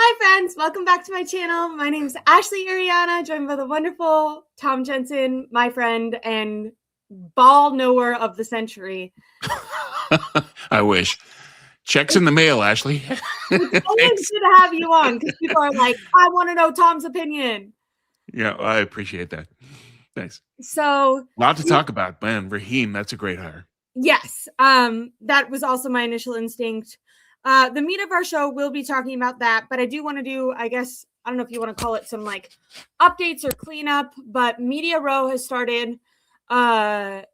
Hi friends, welcome back to my channel. My name is Ashley Ariana, joined by the wonderful Tom Jensen, my friend and ball knower of the century. I wish. Checks in the mail, Ashley. It's always Thanks. good to have you on because people are like, I want to know Tom's opinion. Yeah, I appreciate that. Thanks. So, A lot to talk about, man. Raheem, that's a great hire. yes, that was also my initial instinct. The meat of our show will be talking about that, but I do want to do, I guess, I don't know if you want to call it some like updates or cleanup, but Media Row has started in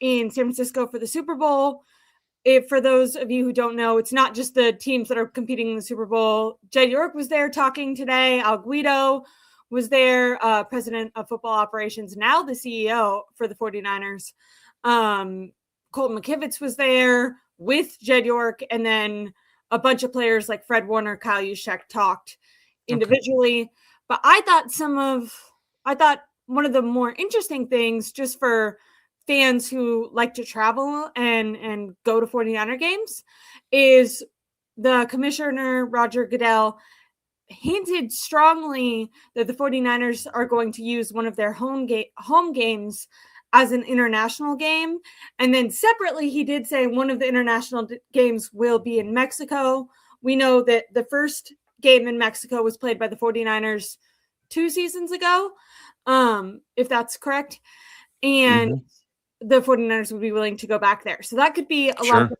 San Francisco for the Super Bowl. For those of you who don't know, it's not just the teams that are competing in the Super Bowl. Jed York was there talking today. Al Guido was there, president of football operations, now the CEO for the 49ers. Colton McKivitz was there with Jed York, and then a bunch of players like Fred Warner, Kyle Juszczyk talked individually. Okay. But I thought one of the more interesting things, just for fans who like to travel and go to 49er games, is the commissioner, Roger Goodell, hinted strongly that the 49ers are going to use one of their home games as an international game. And then separately, he did say one of the international games will be in Mexico. We know that the first game in Mexico was played by the 49ers 2 seasons ago, if that's correct. And the 49ers would be willing to go back there. So that could be a lot of.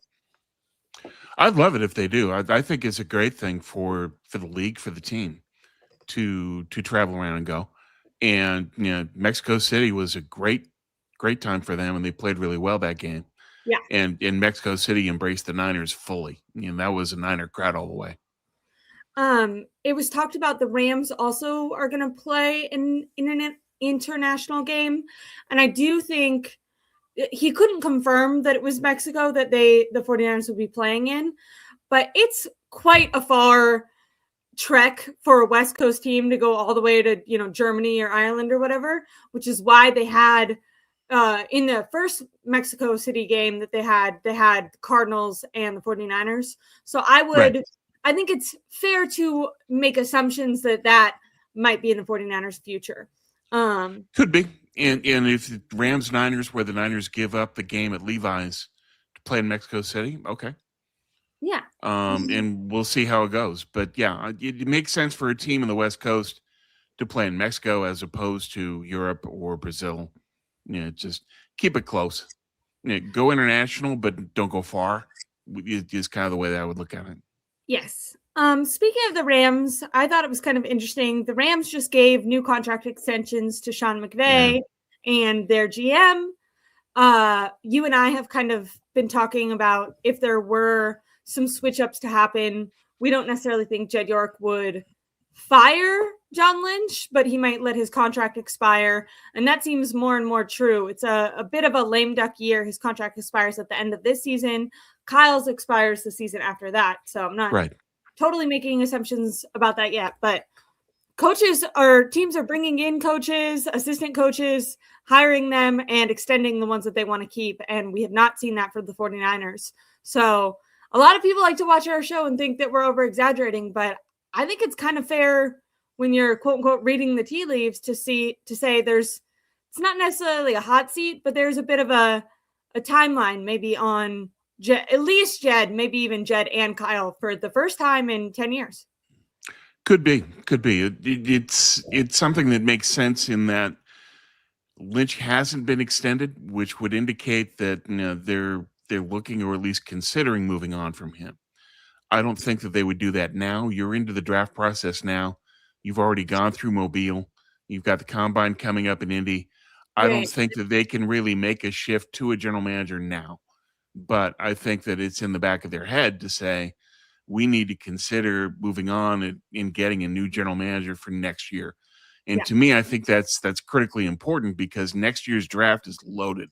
I'd love it if they do. I think it's a great thing for the league, for the team to travel around and go. And Mexico City was a great time for them, and they played really well that game. Yeah. And Mexico City embraced the Niners fully. That was a Niner crowd all the way. It was talked about the Rams also are going to play in an international game, and I do think he couldn't confirm that it was Mexico that the 49ers would be playing in, but it's quite a far trek for a West Coast team to go all the way to, Germany or Ireland or whatever, which is why they had in the first Mexico City game that they had Cardinals and the 49ers. So I think it's fair to make assumptions that might be in the 49ers future. Could be. And if Rams Niners, where the Niners give up the game at Levi's to play in Mexico City, okay. Yeah. And we'll see how it goes. But yeah, it makes sense for a team in the West Coast to play in Mexico as opposed to Europe or Brazil. Just keep it close. Go international, but don't go far. Is kind of the way that I would look at it. Yes. Speaking of the Rams, I thought it was kind of interesting. The Rams just gave new contract extensions to Sean McVay and their GM. You and I have kind of been talking about if there were some switch ups to happen. We don't necessarily think Jed York would fire John Lynch, but he might let his contract expire. And that seems more and more true. It's a bit of a lame duck year. His contract expires at the end of this season. Kyle's expires the season after that. So I'm not totally making assumptions about that yet, but teams are bringing in coaches, assistant coaches, hiring them and extending the ones that they want to keep. And we have not seen that for the 49ers. So a lot of people like to watch our show and think that we're over exaggerating, but I think it's kind of fair when you're quote unquote reading the tea leaves to say it's not necessarily a hot seat, but there's a bit of a timeline maybe on Jed, at least Jed, maybe even Jed and Kyle for the first time in 10 years. Could be. It's something that makes sense in that Lynch hasn't been extended, which would indicate that they're looking or at least considering moving on from him. I don't think that they would do that now. You're into the draft process now. You've already gone through Mobile. You've got the combine coming up in Indy. I don't think that they can really make a shift to a general manager now. But I think that it's in the back of their head to say, we need to consider moving on and getting a new general manager for next year. And to me, I think that's critically important because next year's draft is loaded.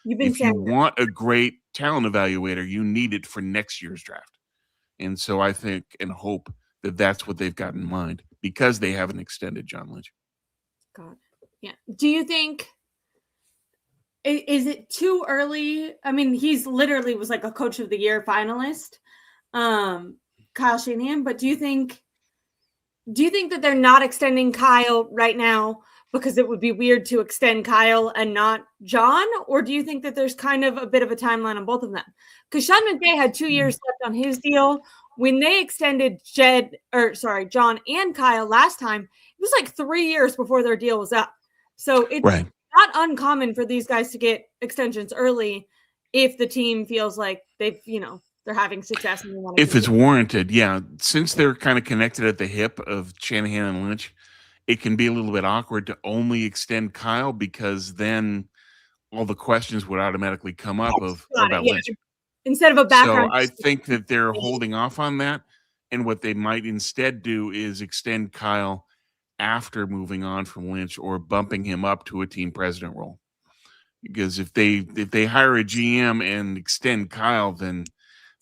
If you want a great talent evaluator, you need it for next year's draft. And so I think and hope that that's what they've got in mind because they haven't extended John Lynch. God. Yeah. Do you think, is it too early? I mean, he's literally was like a coach of the year finalist, Kyle Shanahan, but do you think Do you think that they're not extending Kyle right now because it would be weird to extend Kyle and not John? Or do you think that there's kind of a bit of a timeline on both of them? Because Sean McVay had 2 years left on his deal. When they extended John and Kyle last time, it was like 3 years before their deal was up. So it's Right. not uncommon for these guys to get extensions early if the team feels like they've, they're having success and they want to If it's continue. warranted, yeah. Since they're kind of connected at the hip of Shanahan and Lynch, it can be a little bit awkward to only extend Kyle because then all the questions would automatically come up of what Got it. about Yeah. Lynch? Instead of a So background. I think that they're holding off on that. And what they might instead do is extend Kyle after moving on from Lynch or bumping him up to a team president role. Because if they hire a GM and extend Kyle, then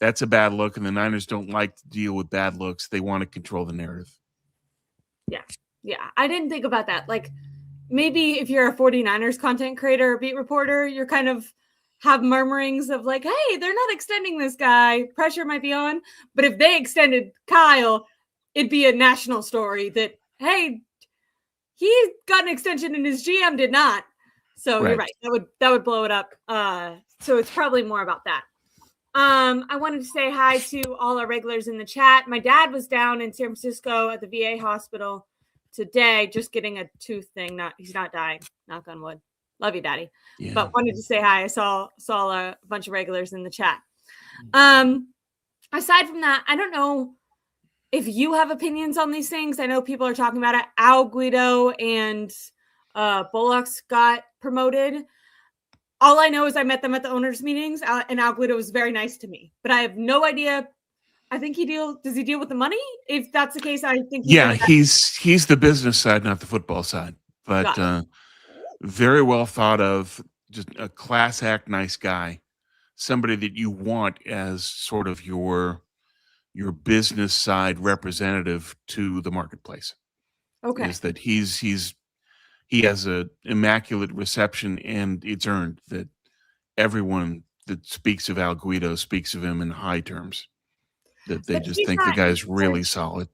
that's a bad look. And the Niners don't like to deal with bad looks. They want to control the narrative. Yeah. Yeah. I didn't think about that. Like maybe if you're a 49ers content creator or beat reporter, you're kind of have murmurings of like, hey, they're not extending this guy. Pressure might be on. But if they extended Kyle, it'd be a national story that, hey, he got an extension and his GM did not. So Right. you're right. That would blow it up. So it's probably more about that. I wanted to say hi to all our regulars in the chat. My dad was down in San Francisco at the VA hospital today, just getting a tooth thing. He's not dying. Knock on wood. Love you, Daddy. Yeah. But wanted to say hi. I saw a bunch of regulars in the chat. Aside from that, I don't know if you have opinions on these things. I know people are talking about it. Al Guido and Bullocks got promoted. All I know is I met them at the owners' meetings, and Al Guido was very nice to me. But I have no idea. I think does he deal with the money? If that's the case, I think he's the business side, not the football side. But very well thought of, just a class act, nice guy, somebody that you want as sort of your business side representative to the marketplace. Okay. Is that he has a immaculate reception, and it's earned that everyone that speaks of Al Guido speaks of him in high terms. That they just think the guy's really solid.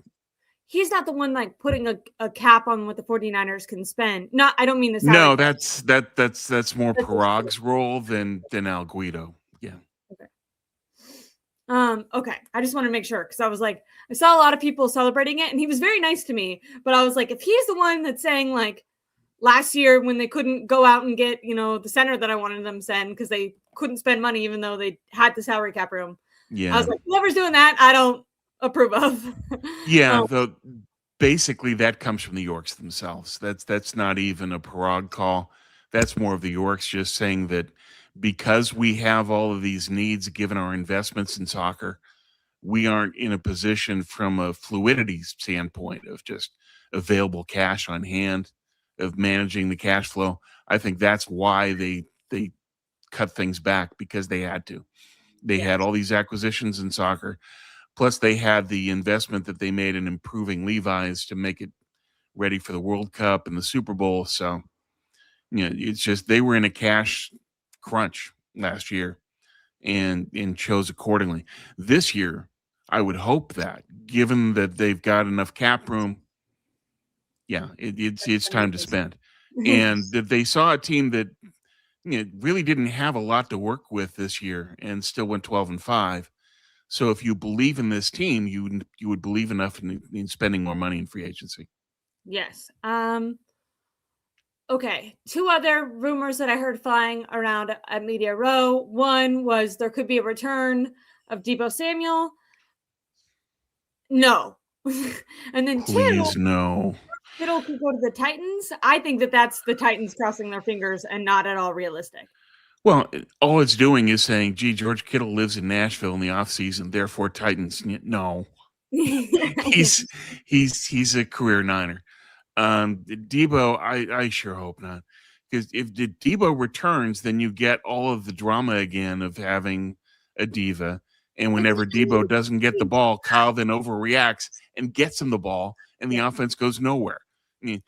He's not the one like putting a cap on what the 49ers can spend. I don't mean this. No, that's more Parag's role than Al Guido. Yeah. Okay. I just want to make sure, because I was like, I saw a lot of people celebrating it, and he was very nice to me. But I was like, if he's the one that's saying like last year when they couldn't go out and get, the center that I wanted them to send because they couldn't spend money even though they had the salary cap room. Yeah. I was like, whoever's doing that, I don't approve of. Yeah. Basically that comes from the Yorks themselves. That's not even a Parag call. That's more of the Yorks just saying that because we have all of these needs given our investments in soccer, we aren't in a position from a fluidity standpoint of just available cash on hand, of managing the cash flow. I think that's why they cut things back, because they had to. They had all these acquisitions in soccer, plus they had the investment that they made in improving Levi's to make it ready for the World Cup and the Super Bowl. So, it's just they were in a cash crunch last year and chose accordingly. This year, I would hope that, given that they've got enough cap room, it's time to spend. And that they saw a team that really didn't have a lot to work with this year and still went 12-5. So if you believe in this team, you would believe enough in spending more money in free agency. Yes. Okay. 2 other rumors that I heard flying around at Media Row. One was there could be a return of Deebo Samuel. No. And then Please, 2, no. Kittle could go to the Titans. I think that's the Titans crossing their fingers and not at all realistic. Well, all it's doing is saying, gee, George Kittle lives in Nashville in the offseason, therefore Titans. No. He's a career Niner. Deebo, I sure hope not. Because if Deebo returns, then you get all of the drama again of having a diva. And whenever Deebo doesn't get the ball, Kyle then overreacts and gets him the ball, and the offense goes nowhere. I mean,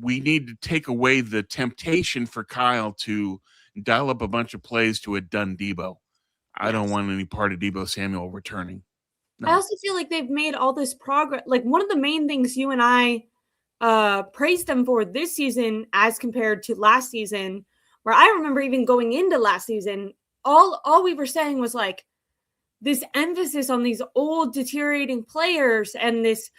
we need to take away the temptation for Kyle to dial up a bunch of plays to a done Deebo. I don't want any part of Deebo Samuel returning. I No. also feel like they've made all this progress. Like one of the main things you and I praised them for this season as compared to last season, where I remember even going into last season, all we were saying was like this emphasis on these old deteriorating players and this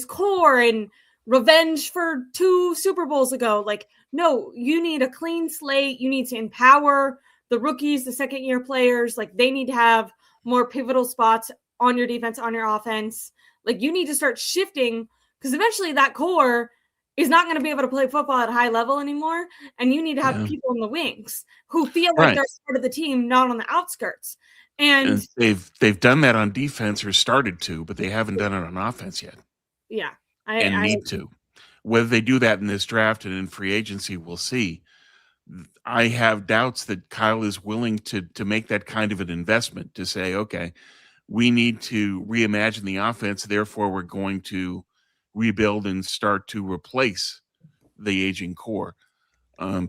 core and revenge for 2 Super Bowls ago. Like, no, you need a clean slate. You need to empower the rookies, the second year players. Like, they need to have more pivotal spots on your defense, on your offense. Like, you need to start shifting because eventually that core is not going to be able to play football at a high level anymore. And you need to have Yeah. people in the wings who feel like Right. they're part of the team, not on the outskirts. And And they've done that on defense or started to, but they haven't done it on offense yet yeah, and I need to. Whether they do that in this draft and in free agency, we'll see. I have doubts that Kyle is willing to make that kind of an investment to say, okay, we need to reimagine the offense. Therefore, we're going to rebuild and start to replace the aging core.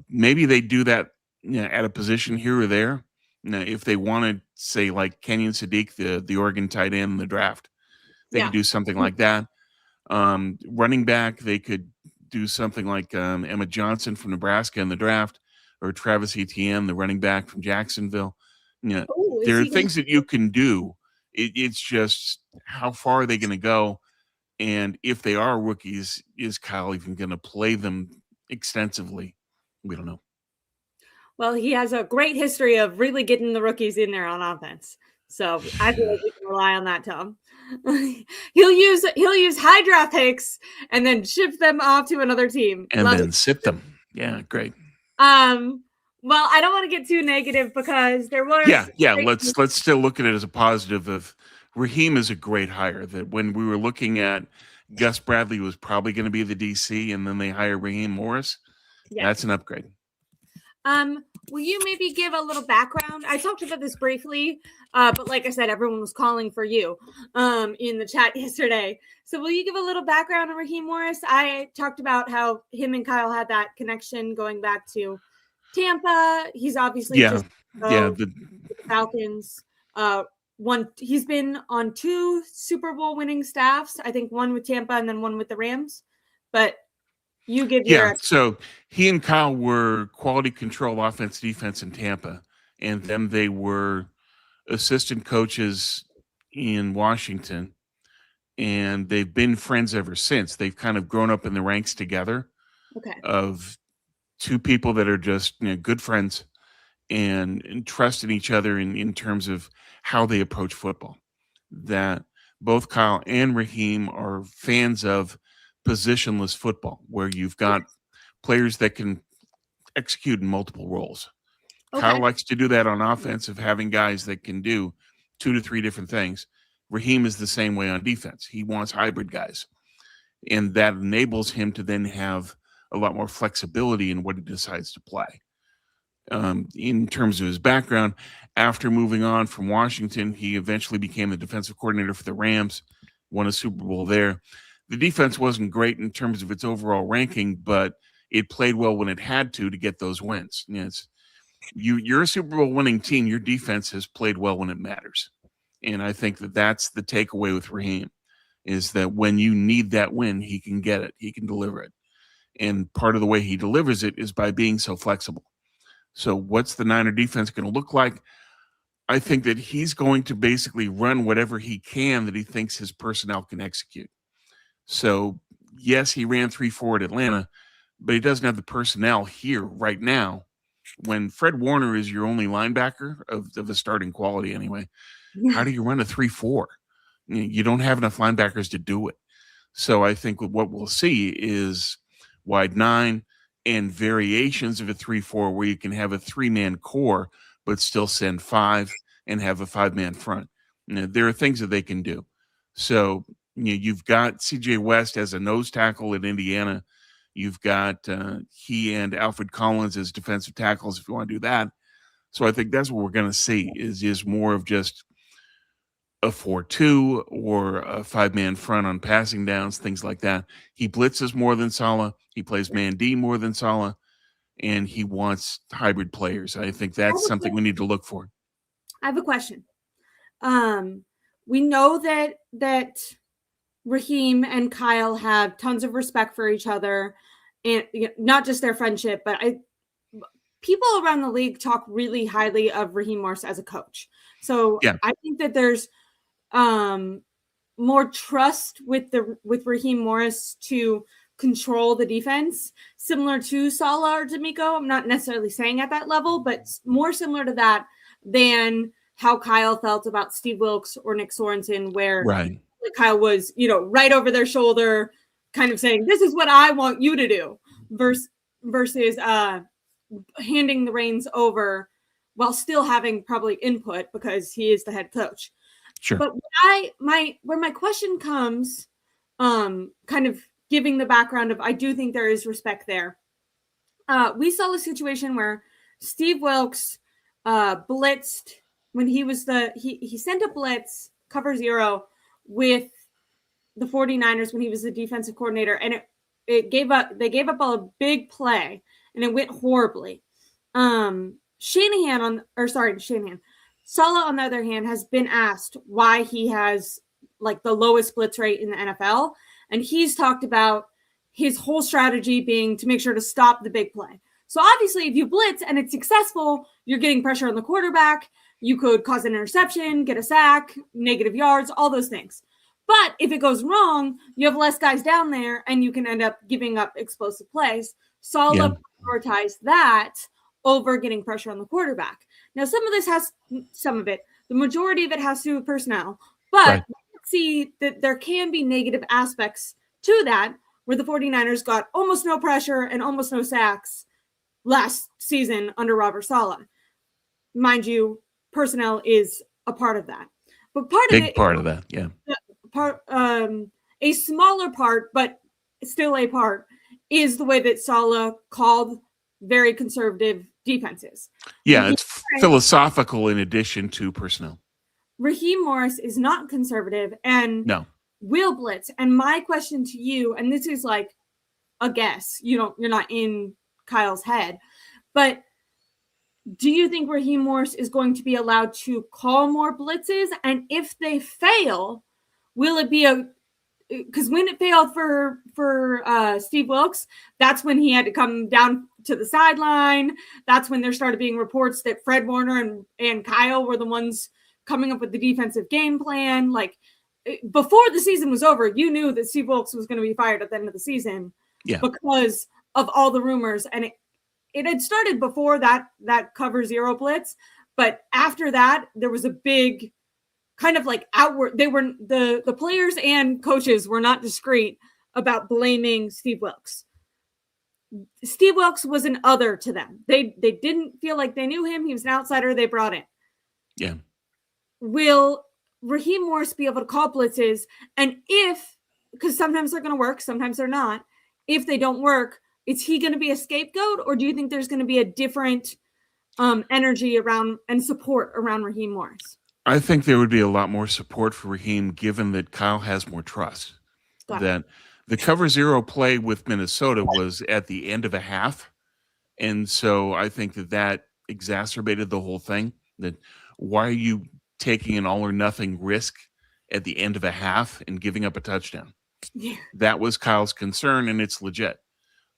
Maybe they do that, at a position here or there. Now, if they wanted, say, like Kenyon Sadiq, the Oregon tight end in the draft, they could yeah. do something like that. Running back, they could do something like Emma Johnson from Nebraska in the draft, or Travis Etienne, the running back from Jacksonville. Yeah, Oh, is there are he gonna things that you can do. It's just how far are they going to go, and if they are rookies, is Kyle even going to play them extensively? We don't know. well, he has a great history of really getting the rookies in there on offense. So I feel like we can rely on that, Tom. He'll use high draft picks and then ship them off to another team. And Love then it. sit them. Yeah, great. Um, well, I don't want to get too negative because there Yeah, was yeah. great Let's still look at it as a positive. Of Raheem is a great hire. That when we were looking at Gus Bradley was probably going to be the DC, and then they hire Raheem Morris. That's yes. an upgrade. Will you maybe give a little background? I talked about this briefly, but like I said, everyone was calling for you in the chat yesterday. So will you give a little background on Raheem Morris? I talked about how him and Kyle had that connection going back to Tampa. He's obviously Yeah, just yeah. with the Falcons. He's been on 2 Super Bowl winning staffs. I think one with Tampa and then one with the Rams. But you give Yeah. your So he and Kyle were quality control offense defense in Tampa, and then they were assistant coaches in Washington, and they've been friends ever since. They've kind of grown up in the ranks together okay. of two people that are just, good friends and trust in each other in terms of how they approach football. That both Kyle and Raheem are fans of positionless football, where you've got players that can execute in multiple roles. Kyle Okay. likes to do that on offense, of having guys that can do 2 to 3 different things. Raheem is the same way on defense. He wants hybrid guys, and that enables him to then have a lot more flexibility in what he decides to play. In terms of his background, after moving on from Washington, he eventually became the defensive coordinator for the Rams, won a Super Bowl there. The defense wasn't great in terms of its overall ranking, but it played well when it had to get those wins. You're a Super Bowl winning team. Your defense has played well when it matters, and I think that that's the takeaway with Raheem, is that when you need that win, he can get it. He can deliver it, and part of the way he delivers it is by being so flexible. So, what's the Niner defense going to look like? I think that he's going to basically run whatever he can that he thinks his personnel can execute. So, yes, he ran 3-4 at Atlanta, but he doesn't have the personnel here right now. When Fred Warner is your only linebacker of the starting quality, anyway, how do you run a 3-4? You don't have enough linebackers to do it. So I think what we'll see is wide 9 and variations of a 3-4, where you can have a 3-man core but still send 5 and have a 5-man front. There are things that they can do. So you've got CJ West as a nose tackle at Indiana. You've got he and Alfred Collins as defensive tackles if you want to do that. So I think that's what we're going to see is more of just a 4-2 or a 5-man front on passing downs, things like that. He blitzes more than Saleh. He plays man D more than Saleh, and he wants hybrid players. I think I that's have a something we need to look for. I have a question. Um, we know that Raheem and Kyle have tons of respect for each other, and not just their friendship, but people around the league talk really highly of Raheem Morris as a coach. So Yeah. I think that there's more trust with Raheem Morris to control the defense, similar to Salah or D'Amico. I'm not necessarily saying at that level, but more similar to that than how Kyle felt about Steve Wilkes or Nick Sorensen, where Right. Kyle was, right over their shoulder, kind of saying, "This is what I want you to do," versus handing the reins over while still having probably input because he is the head coach. Sure. But where my question comes, kind of giving the background of, I do think there is respect there. We saw a situation where Steve Wilkes blitzed when he was he sent a blitz cover 0 with the 49ers when he was the defensive coordinator, and they gave up a big play and it went horribly. Shanahan Salah, on the other hand, has been asked why he has like the lowest blitz rate in the NFL. And he's talked about his whole strategy being to make sure to stop the big play. So obviously, if you blitz and it's successful, you're getting pressure on the quarterback. You could cause an interception, get a sack, negative yards, all those things. But if it goes wrong, you have less guys down there and you can end up giving up explosive plays. Salah prioritized that over getting pressure on the quarterback. Now, the majority of it has to do with personnel, but let's see that there can be negative aspects to that, where the 49ers got almost no pressure and almost no sacks last season under Robert Saleh. Mind you, personnel is a part of that. But Big part of that, yeah. A smaller part, but still a part, is the way that Saleh called very conservative defenses. Yeah, it's philosophical in addition to personnel. Raheem Morris is not conservative and will blitz. And my question to you, and this is like a guess, you're not in Kyle's head, but do you think Raheem Morris is going to be allowed to call more blitzes? And if they fail, will it be because when it failed for Steve Wilkes, that's when he had to come down to the sideline. That's when there started being reports that Fred Warner and Kyle were the ones coming up with the defensive game plan. Like, before the season was over, you knew that Steve Wilkes was going to be fired at the end of the season because of all the rumors. And it had started before that cover 0 blitz. But after that, there was a big kind of like outward, the players and coaches were not discreet about blaming Steve Wilkes. Steve Wilkes was an other to them. They didn't feel like they knew him. He was an outsider they brought in. Yeah. Will Raheem Morris be able to call blitzes? And because sometimes they're going to work, sometimes they're not. If they don't work, is he going to be a scapegoat, or do you think there's going to be a different energy around and support around Raheem Morris? I think there would be a lot more support for Raheem, given that Kyle has more trust. That the cover 0 play with Minnesota was at the end of a half. And so I think that exacerbated the whole thing. That why are you taking an all or nothing risk at the end of a half and giving up a touchdown? Yeah. That was Kyle's concern, and it's legit.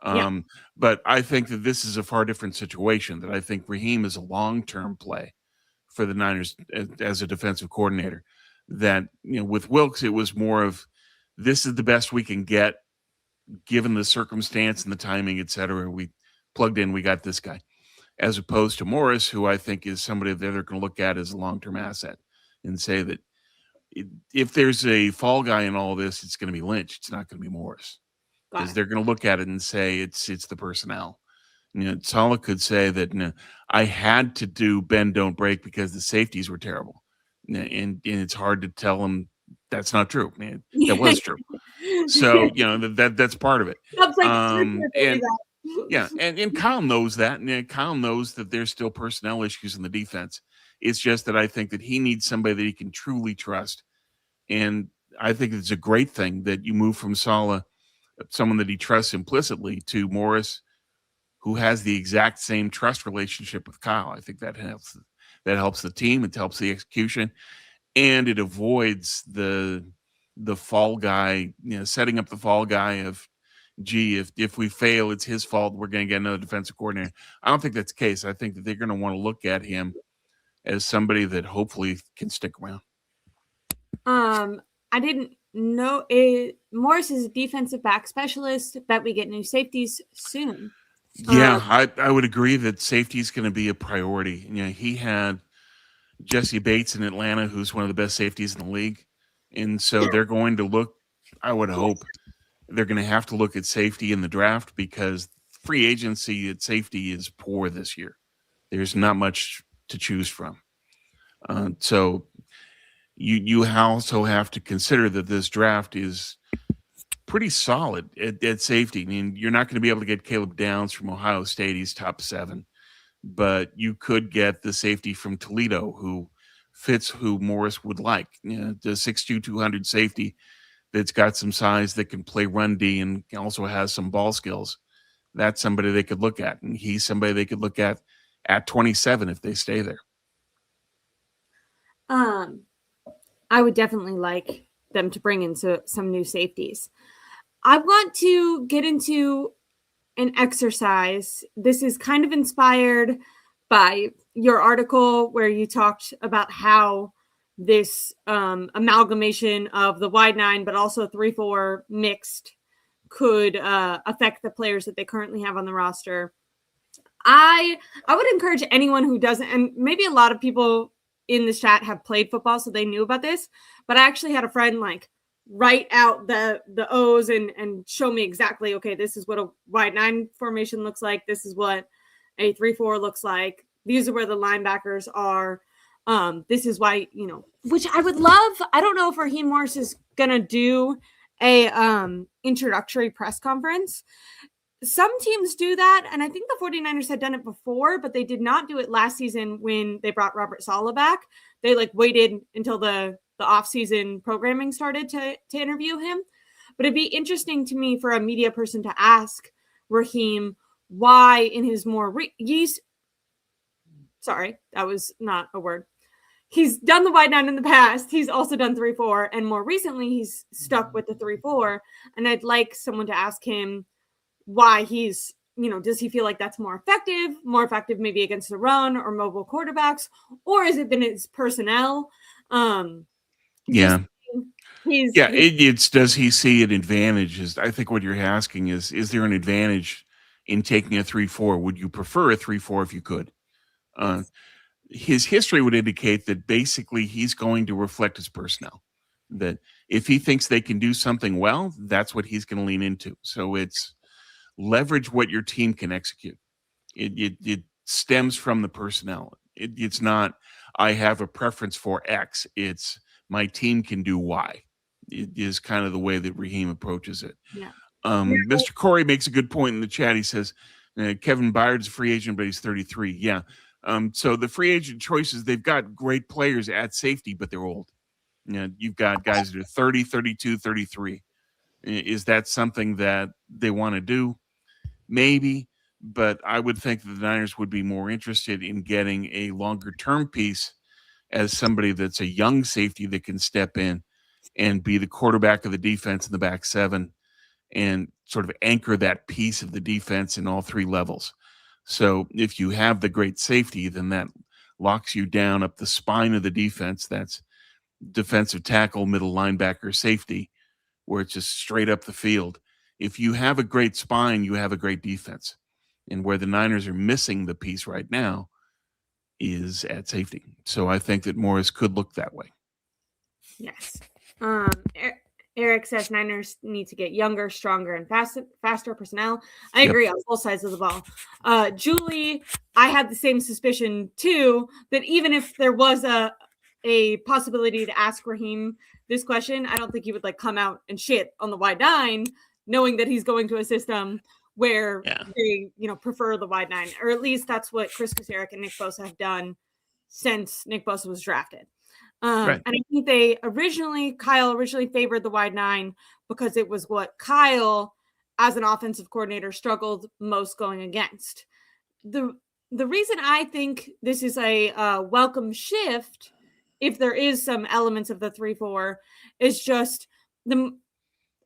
But I think that this is a far different situation, that I think Raheem is a long-term play for the Niners as a defensive coordinator. That, with Wilkes, it was more of, this is the best we can get given the circumstance and the timing, et cetera. We plugged in, we got this guy, as opposed to Morris, who I think is somebody that they're going to look at as a long-term asset and say that if there's a fall guy in all this, it's going to be Lynch. It's not going to be Morris, because they're going to look at it and say it's the personnel. Salah could say that I had to do bend, don't break because the safeties were terrible, and it's hard to tell him that's not true. That was true. So that's part of it. And Kyle knows that, and Kyle knows that there's still personnel issues in the defense. It's just that I think that he needs somebody that he can truly trust, and I think it's a great thing that you move from Salah, someone that he trusts implicitly, to Morris, who has the exact same trust relationship with Kyle. I think that helps the team. It helps the execution. and it avoids the fall guy, setting up the fall guy of, gee, if we fail, it's his fault. We're going to get another defensive coordinator. I don't think that's the case. I think that they're going to want to look at him as somebody that hopefully can stick around. I didn't know it. Morris is a defensive back specialist. Bet we get new safeties soon. Yeah, I would agree that safety is going to be a priority. He had Jesse Bates in Atlanta, who's one of the best safeties in the league. And so they're going to look, I would hope, they're going to have to look at safety in the draft because free agency at safety is poor this year. There's not much to choose from. So you also have to consider that this draft is pretty solid at safety. I mean, you're not going to be able to get Caleb Downs from Ohio State. He's top 7. But you could get the safety from Toledo who fits who Morris would like. The 6'2", 200 safety that's got some size that can play run D and also has some ball skills. That's somebody they could look at. And he's somebody they could look at 27 if they stay there. I would definitely like them to bring in some new safeties. I want to get into an exercise. This is kind of inspired by your article where you talked about how this amalgamation of the wide 9, but also 3-4 mixed could affect the players that they currently have on the roster. I would encourage anyone who doesn't, and maybe a lot of people in this chat have played football, so they knew about this, but I actually had a friend write out the O's and show me exactly, okay, this is what a wide 9 formation looks like. This is what a 3-4 looks like. These are where the linebackers are. This is why, which I would love. I don't know if Raheem Morris is going to do a introductory press conference. Some teams do that, and I think the 49ers had done it before, but they did not do it last season when they brought Robert Saleh back. They waited until the offseason programming started to interview him. But it'd be interesting to me for a media person to ask Raheem why in his more sorry, that was not a word. He's done the wide 9 in the past. He's also done 3-4, and more recently he's stuck with the 3-4. And I'd like someone to ask him why he's, does he feel like that's more effective maybe against the run or mobile quarterbacks, or has it been his personnel? It's does he see an advantage? I think what you're asking is there an advantage in taking a 3-4? Would you prefer a 3-4 if you could? His history would indicate that basically he's going to reflect his personnel. That if he thinks they can do something well, that's what he's going to lean into. So it's leverage what your team can execute. It stems from the personnel. It's not, I have a preference for X. It's my team can do Y. It is kind of the way that Raheem approaches it. Yeah. Mr. Corey makes a good point in the chat. He says, Kevin Byard's a free agent, but he's 33. Yeah. So the free agent choices, they've got great players at safety, but they're old. You've got guys that are 30, 32, 33. Is that something that they want to do? Maybe, but I would think that the Niners would be more interested in getting a longer term piece as somebody that's a young safety that can step in and be the quarterback of the defense in the back 7 and sort of anchor that piece of the defense in all 3 levels. So if you have the great safety, then that locks you down up the spine of the defense. That's defensive tackle, middle linebacker, safety, where it's just straight up the field. If you have a great spine, you have a great defense. And where the Niners are missing the piece right now is at safety. So I think that Morris could look that way. Yes. Eric says Niners need to get younger, stronger, and faster personnel. I agree on both sides of the ball. Julie, I had the same suspicion too, that even if there was a possibility to ask Raheem this question, I don't think he would come out and shit on the wide 9, knowing that he's going to a system where they, prefer the wide 9, or at least that's what Chris Kuzaric and Nick Bosa have done since Nick Bosa was drafted. Right. And I think Kyle originally favored the wide 9 because it was what Kyle, as an offensive coordinator, struggled most going against. The reason I think this is a welcome shift if there is some elements of the 3-4, is just the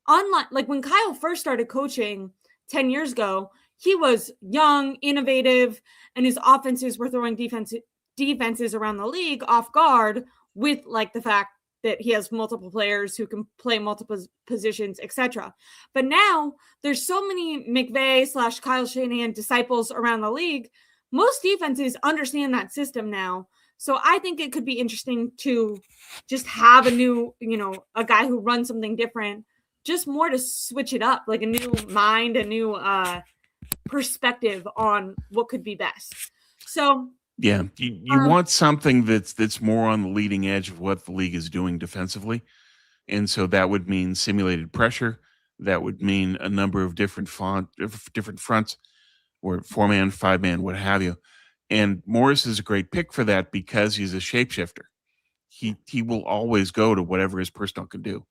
online. Like when Kyle first started coaching 10 years ago, he was young, innovative, and his offenses were throwing defenses around the league off guard with like the fact that he has multiple players who can play multiple positions, etc. But now there's so many McVay / Kyle Shanahan disciples around the league. Most defenses understand that system now. So I think it could be interesting to just have a new, a guy who runs something different, just more to switch it up, like a new mind, a new perspective on what could be best. So yeah, you want something that's more on the leading edge of what the league is doing defensively. And so that would mean simulated pressure. That would mean a number of different fronts, or 4-man, 5-man, what have you. And Morris is a great pick for that because he's a shapeshifter. He will always go to whatever his personnel can do.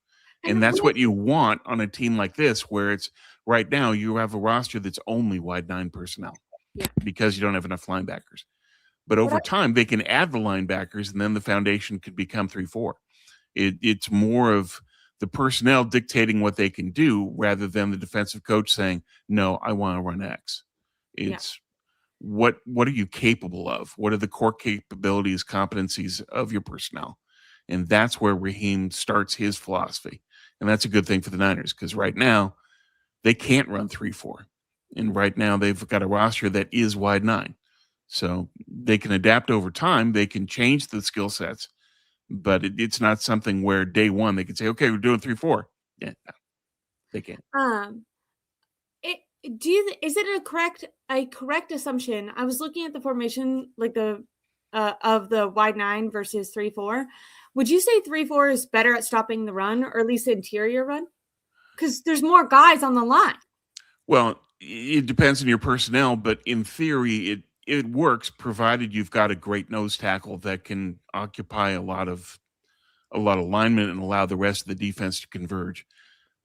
And that's what you want on a team like this, where it's right now you have a roster that's only wide 9 personnel because you don't have enough linebackers. But over time, they can add the linebackers, and then the foundation could become 3-4. It's more of the personnel dictating what they can do rather than the defensive coach saying, no, I want to run X. It's what are you capable of? What are the core capabilities, competencies of your personnel? And that's where Raheem starts his philosophy. And that's a good thing for the Niners because right now they can't run 3-4. And right now they've got a roster that is wide 9. So they can adapt over time. They can change the skill sets, but it's not something where day one they can say, okay, we're doing 3-4. Yeah, no, they can't. Is it a correct assumption? I was looking at the formation, like the of the wide 9 versus 3-4. Would you say 3-4 is better at stopping the run, or at least the interior run? Because there's more guys on the line. Well, it depends on your personnel, but in theory, it works provided you've got a great nose tackle that can occupy a lot of linemen and allow the rest of the defense to converge.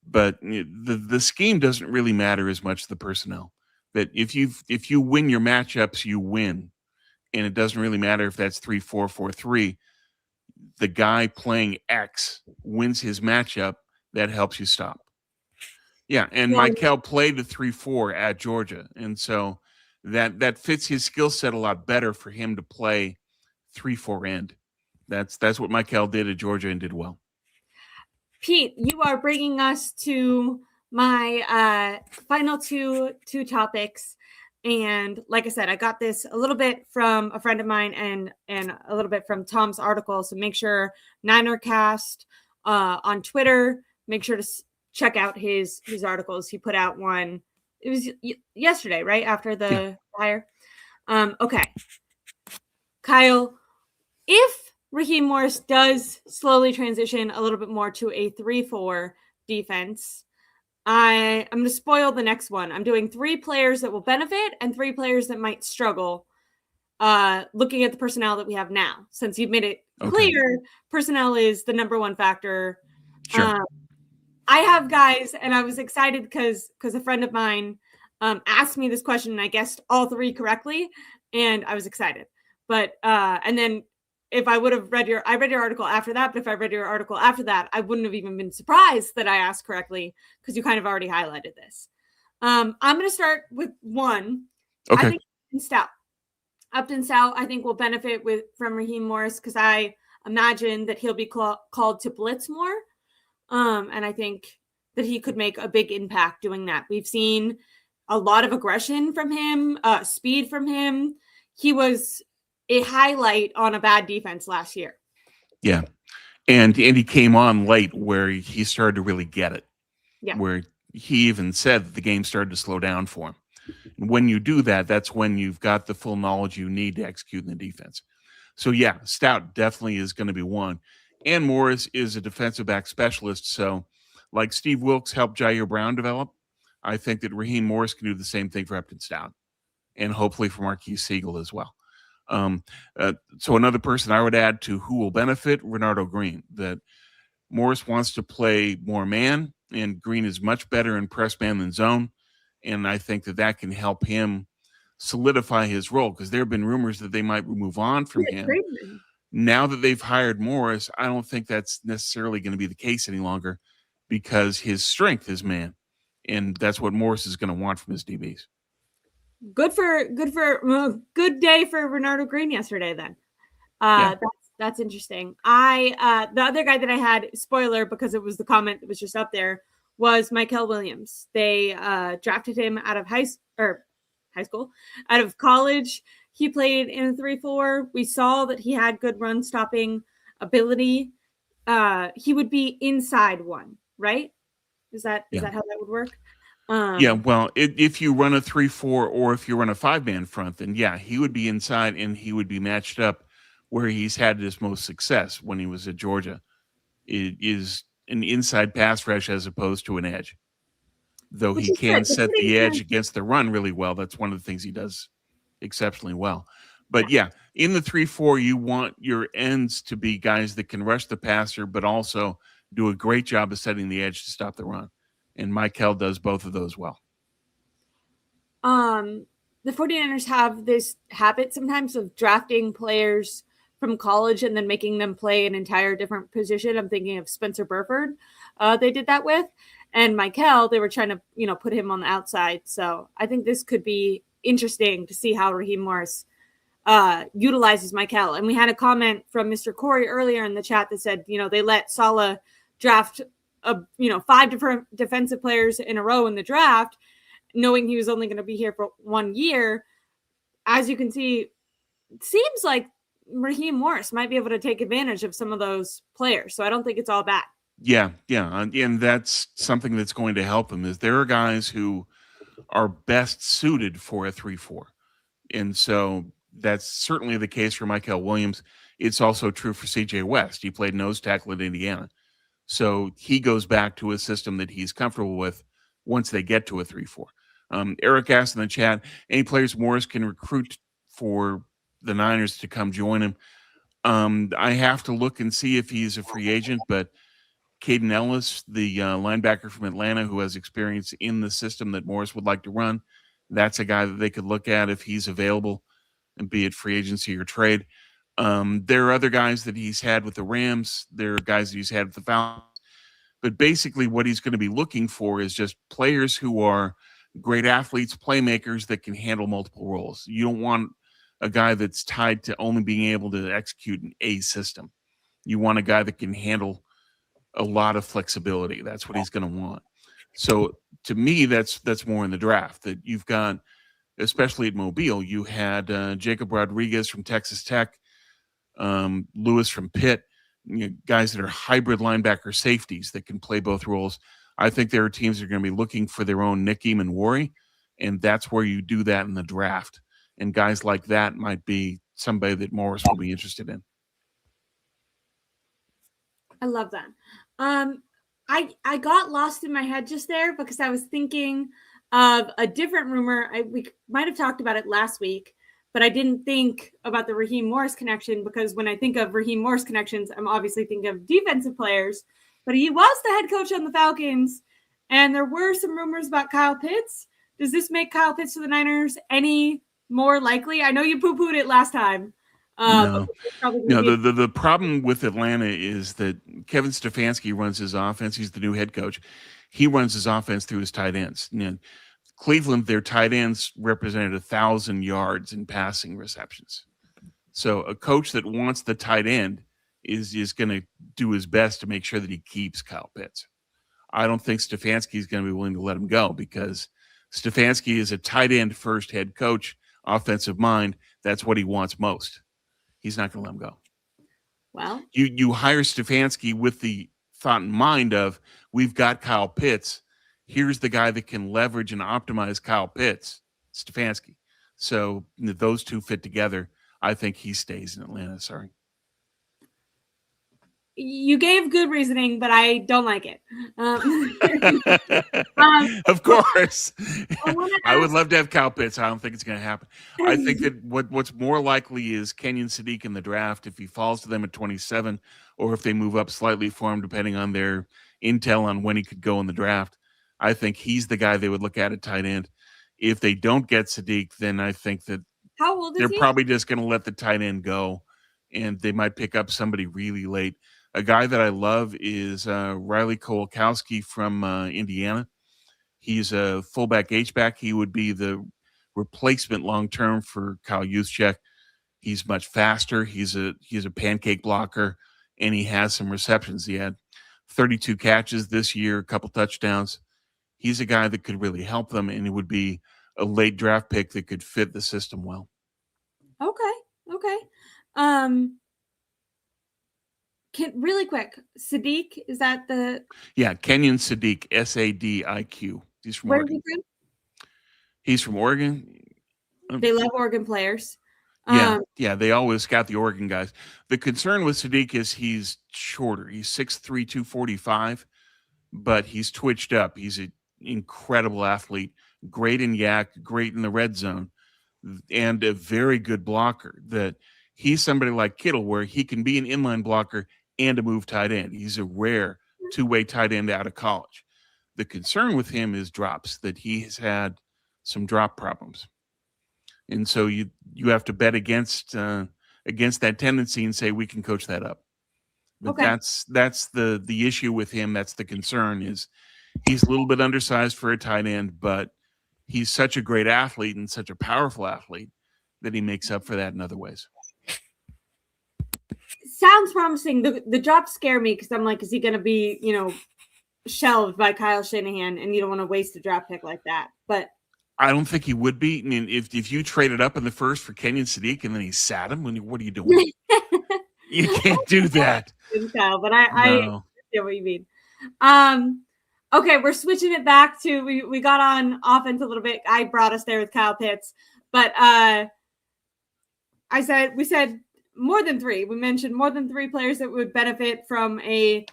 But the scheme doesn't really matter as much as the personnel. That if you win your matchups, you win, and it doesn't really matter if that's 3-4, 4-3. The guy playing X wins his matchup. That helps you stop. Yeah, and Michael played the 3-4 at Georgia, and so that fits his skill set a lot better for him to play 3-4 end. That's what Michael did at Georgia and did well. Pete, you are bringing us to my final two topics, and like I said, I got this a little bit from a friend of mine and a little bit from Tom's article. So make sure Ninercast on Twitter. Make sure to check out his articles. He put out one. It was yesterday, right after the hire. Okay, Kyle, if Raheem Morris does slowly transition a little bit more to a 3-4 defense, I'm going to spoil the next one. I'm doing 3 players that will benefit and 3 players that might struggle, looking at the personnel that we have now. Since you've made it clear, personnel is the number one factor. Sure. I have guys, and I was excited because a friend of mine asked me this question, and I guessed all 3 correctly, and I was excited. But and then if I would have I read your article after that, but if I read your article after that, I wouldn't have even been surprised that I asked correctly because you kind of already highlighted this. I'm going to start with 1. Okay. I think Upton Stout, I think will benefit from Raheem Morris because I imagine that he'll be called to blitz more. And I think that he could make a big impact doing that. We've seen a lot of aggression from him, speed from him. He was a highlight on a bad defense last year. Yeah. And he came on late where he started to really get it. Yeah. Where he even said that the game started to slow down for him. And when you do that, that's when you've got the full knowledge you need to execute in the defense. So yeah, Stout definitely is going to be one. And Morris is a defensive back specialist. So like Steve Wilkes helped Jair Brown develop, I think that Raheem Morris can do the same thing for Upton Stout and hopefully for Marquise Siegel as well. So another person I would add to who will benefit, Renardo Green, that Morris wants to play more man, and Green is much better in press man than zone. And I think that can help him solidify his role because there have been rumors that they might move on from him. Now that they've hired Morris, I don't think that's necessarily going to be the case any longer because his strength is man. And that's what Morris is going to want from his DBs. Good day for Bernardo Green yesterday then. Yeah. That's interesting. The other guy that I had, spoiler because it was the comment that was just up there, was Michael Williams. They drafted him out of high school, out of college. He played in a 3-4. We saw that he had good run stopping ability. He would be inside one, right? Is that how that would work? Yeah, well, if you run a 3-4 or if you run a 5-man front, then yeah, he would be inside and he would be matched up where he's had his most success when he was at Georgia. It is an inside pass rush as opposed to an edge. Though he can set the edge against the run really well. That's one of the things he does exceptionally well. But yeah, in the 3-4, you want your ends to be guys that can rush the passer, but also do a great job of setting the edge to stop the run. And Michael does both of those well. The 49ers have this habit sometimes of drafting players from college and then making them play an entire different position. I'm thinking of Spencer Burford. They did that with. And Michael, they were trying to, put him on the outside. So I think this could be interesting to see how Raheem Morris utilizes Michael. And we had a comment from Mr. Corey earlier in the chat that said, they let Saleh draft 5 different defensive players in a row in the draft, knowing he was only going to be here for 1 year. As you can see, it seems like Raheem Morris might be able to take advantage of some of those players. So I don't think it's all bad. Yeah. And that's something that's going to help him is there are guys who are best suited for a 3-4. And so that's certainly the case for Michael Williams. It's also true for CJ West. He played nose tackle at Indiana. So he goes back to a system that he's comfortable with once they get to a 3-4. Eric asked in the chat, any players Morris can recruit for the Niners to come join him? I have to look and see if he's a free agent, but Caden Ellis, the linebacker from Atlanta who has experience in the system that Morris would like to run, that's a guy that they could look at if he's available, and be it free agency or trade. There are other guys that he's had with the Rams. There are guys that he's had with the Falcons. But basically what he's going to be looking for is just players who are great athletes, playmakers that can handle multiple roles. You don't want a guy that's tied to only being able to execute an A system. You want a guy that can handle a lot of flexibility. That's what he's going to want. So to me, that's more in the draft that you've got, especially at Mobile. You had Jacob Rodriguez from Texas Tech, Lewis from Pitt, guys that are hybrid linebacker safeties that can play both roles. I think there are teams that are going to be looking for their own Nick'em and worry, and that's where you do that in the draft. And guys like that might be somebody that Morris will be interested in. I love that. I got lost in my head just there because I was thinking of a different rumor. We might have talked about it last week, but I didn't think about the Raheem Morris connection because when I think of Raheem Morris connections, I'm obviously thinking of defensive players. But he was the head coach on the Falcons, and there were some rumors about Kyle Pitts. Does this make Kyle Pitts to the Niners any more likely? I know you poo-pooed it last time. No, the problem with Atlanta is that Kevin Stefanski runs his offense. He's the new head coach. He runs his offense through his tight ends. Cleveland, their tight ends represented 1,000 yards in passing receptions. So a coach that wants the tight end is going to do his best to make sure that he keeps Kyle Pitts. I don't think Stefanski is going to be willing to let him go because Stefanski is a tight end first head coach, offensive mind. That's what he wants most. He's not going to let him go. Well, you hire Stefanski with the thought in mind of we've got Kyle Pitts. Here's the guy that can leverage and optimize Kyle Pitts, Stefanski. So those two fit together. I think he stays in Atlanta. Sorry. You gave good reasoning, but I don't like it. Of course. I would love to have Kyle Pitts. I don't think it's going to happen. I think that what's more likely is Kenyon Sadiq in the draft if he falls to them at 27 or if they move up slightly for him depending on their intel on when he could go in the draft. I think he's the guy they would look at tight end. If they don't get Sadiq, then I think that how old is they're he? Probably just going to let the tight end go and they might pick up somebody really late. A guy that I love is Riley Kowalkowski from Indiana. He's a fullback H-back. He would be the replacement long-term for Kyle Juszczyk. He's much faster. He's a pancake blocker, and he has some receptions. He had 32 catches this year, a couple touchdowns. He's a guy that could really help them, and it would be a late draft pick that could fit the system well. Okay. Really quick, Sadiq, is that the? Yeah, Kenyon Sadiq, Sadiq. He's from Where Oregon. is he from? He's from Oregon. They love Oregon players. Yeah, they always got the Oregon guys. The concern with Sadiq is he's shorter. He's 6'3", 245, but he's twitched up. He's an incredible athlete, great in yak, great in the red zone, and a very good blocker. That he's somebody like Kittle where he can be an inline blocker and a move tight end. He's a rare two-way tight end out of college. The concern with him is drops, that he has had some drop problems. And so you have to bet against that tendency and say we can coach that up. But that's the issue with him. That's the concern, is he's a little bit undersized for a tight end, but he's such a great athlete and such a powerful athlete that he makes up for that in other ways. Sounds promising. The drops scare me because I'm like, is he going to be, shelved by Kyle Shanahan? And you don't want to waste a draft pick like that. But I don't think he would be. I mean, if you traded up in the first for Kenyon Sadiq and then he sat him, what are you doing? You can't do that. But I get what you mean. Okay, we're switching it back to we got on offense a little bit. I brought us there with Kyle Pitts, but we said more than three. We mentioned more than three players that would benefit from a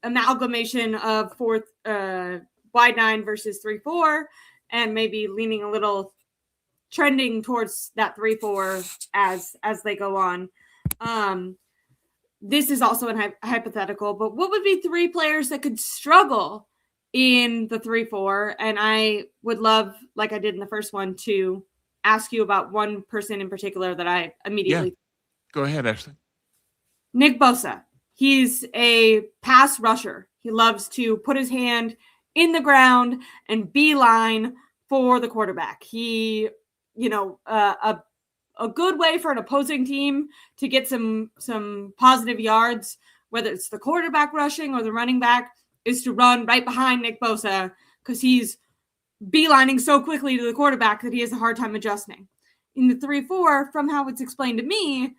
amalgamation of fourth wide 9 versus 3-4, and maybe leaning a little trending towards that 3-4 as they go on. This is also a hypothetical, but what would be 3 players that could struggle in the 3-4? And I would love, like I did in the first one, to ask you about one person in particular that I immediately. Yeah. Go ahead, Ashley. Nick Bosa. He's a pass rusher. He loves to put his hand in the ground and beeline for the quarterback. He, a good way for an opposing team to get some positive yards, whether it's the quarterback rushing or the running back, is to run right behind Nick Bosa because he's beelining so quickly to the quarterback that he has a hard time adjusting. In the 3-4, from how it's explained to me,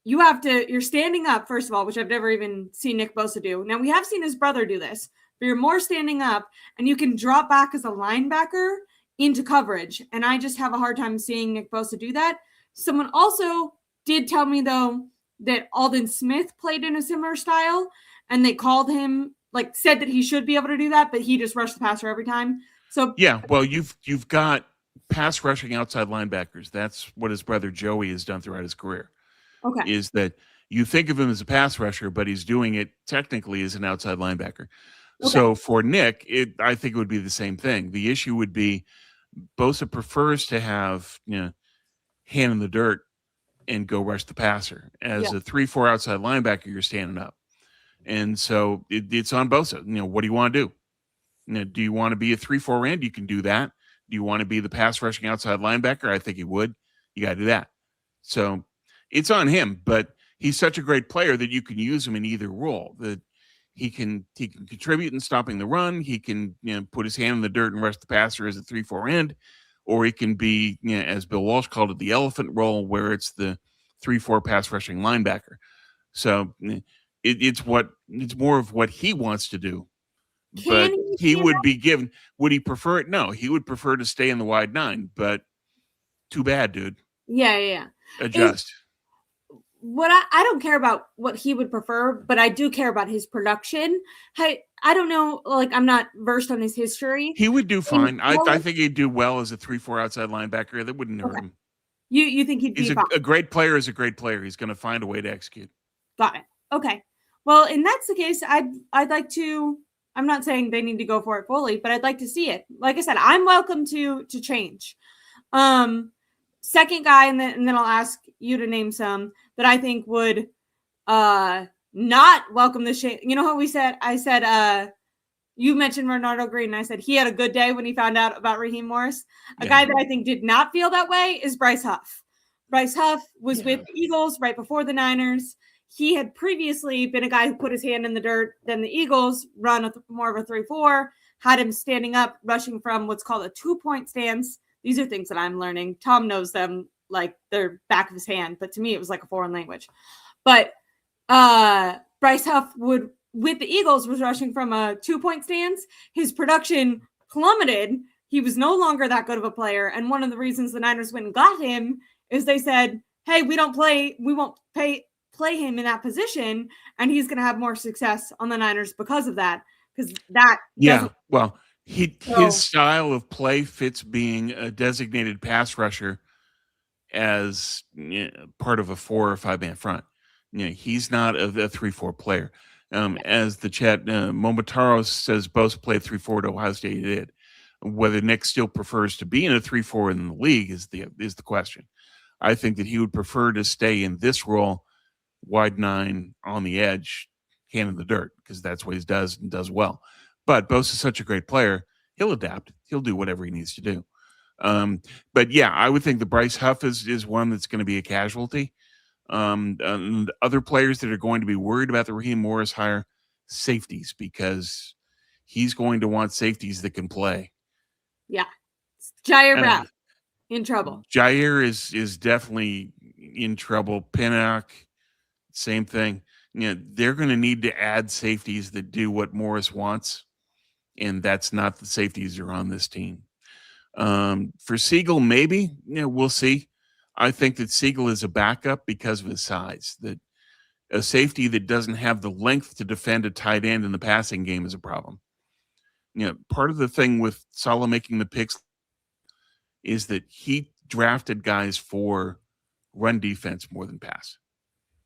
you're standing up, first of all, which I've never even seen Nick Bosa do. Now, we have seen his brother do this, but you're more standing up, and you can drop back as a linebacker into coverage. And I just have a hard time seeing Nick Bosa do that. Someone also did tell me, though, that Aldon Smith played in a similar style, and they called him, said that he should be able to do that, but he just rushed the passer every time. So yeah, well, you've got pass rushing outside linebackers. That's what his brother Joey has done throughout his career. Okay. Is that you think of him as a pass rusher, but he's doing it technically as an outside linebacker. Okay. So for Nick, I think it would be the same thing. The issue would be Bosa prefers to have hand in the dirt and go rush the passer. As a 3-4 outside linebacker, you're standing up. And so it's on Bosa. What do you want to do? Do you want to be a 3-4 end? You can do that. Do you want to be the pass rushing outside linebacker? I think he would. You got to do that. So it's on him, but he's such a great player that you can use him in either role. That he can contribute in stopping the run. He can put his hand in the dirt and rush the passer as a 3-4 end, or he can be, as Bill Walsh called it, the elephant role, where it's the 3-4 pass rushing linebacker. So it's more of what he wants to do. But he would be given. Would he prefer it? No, he would prefer to stay in the wide 9. But too bad, dude. Yeah. Adjust. What I don't care about what he would prefer, but I do care about his production. I don't know, I'm not versed on his history. He would do fine. I think he'd do well as a 3-4 outside linebacker. That wouldn't hurt him. You think he'd be fine? A great player is a great player. He's going to find a way to execute. Got it. Okay. Well, and that's the case. I'd like to. I'm not saying they need to go for it fully, but I'd like to see it. Like I said, I'm welcome to change. Second guy, and then I'll ask you to name some that I think would not welcome the shame. You know what we said? I said you mentioned Bernardo Green. I said he had a good day when he found out about Raheem Morris. A guy that I think did not feel that way is Bryce Huff. Bryce Huff was with the Eagles right before the Niners. He had previously been a guy who put his hand in the dirt. Then the Eagles run more of a 3-4, had him standing up, rushing from what's called a 2-point stance. These are things that I'm learning. Tom knows them like they're back of his hand, but to me it was like a foreign language. But Bryce Huff with the Eagles was rushing from a 2-point stance. His production plummeted. He was no longer that good of a player. And one of the reasons the Niners went and got him is they said, hey, we won't play him in that position, and he's going to have more success on the Niners because of that. Because that well, his style of play fits being a designated pass rusher as part of a 4 or 5 man front. He's not a 3-4 player. As the chat, Momotaro says both played 3-4 at Ohio State. He did. Whether Nick still prefers to be in a 3-4 in the league is the question. I think that he would prefer to stay in this role, wide 9 on the edge, hand in the dirt, because that's what he does and does well. But Bosa is such a great player, he'll adapt. He'll do whatever he needs to do. But yeah, I would think the Bryce Huff is one that's going to be a casualty. And other players that are going to be worried about the Raheem Morris hire, safeties, because he's going to want safeties that can play. Yeah. Jair Brown in trouble. Jair is definitely in trouble. Pinnock, same thing. They're going to need to add safeties that do what Morris wants, and that's not the safeties that are on this team. For Siegel, maybe, we'll see. I think that Siegel is a backup because of his size. That a safety that doesn't have the length to defend a tight end in the passing game is a problem. Part of the thing with Saleh making the picks is that he drafted guys for run defense more than pass.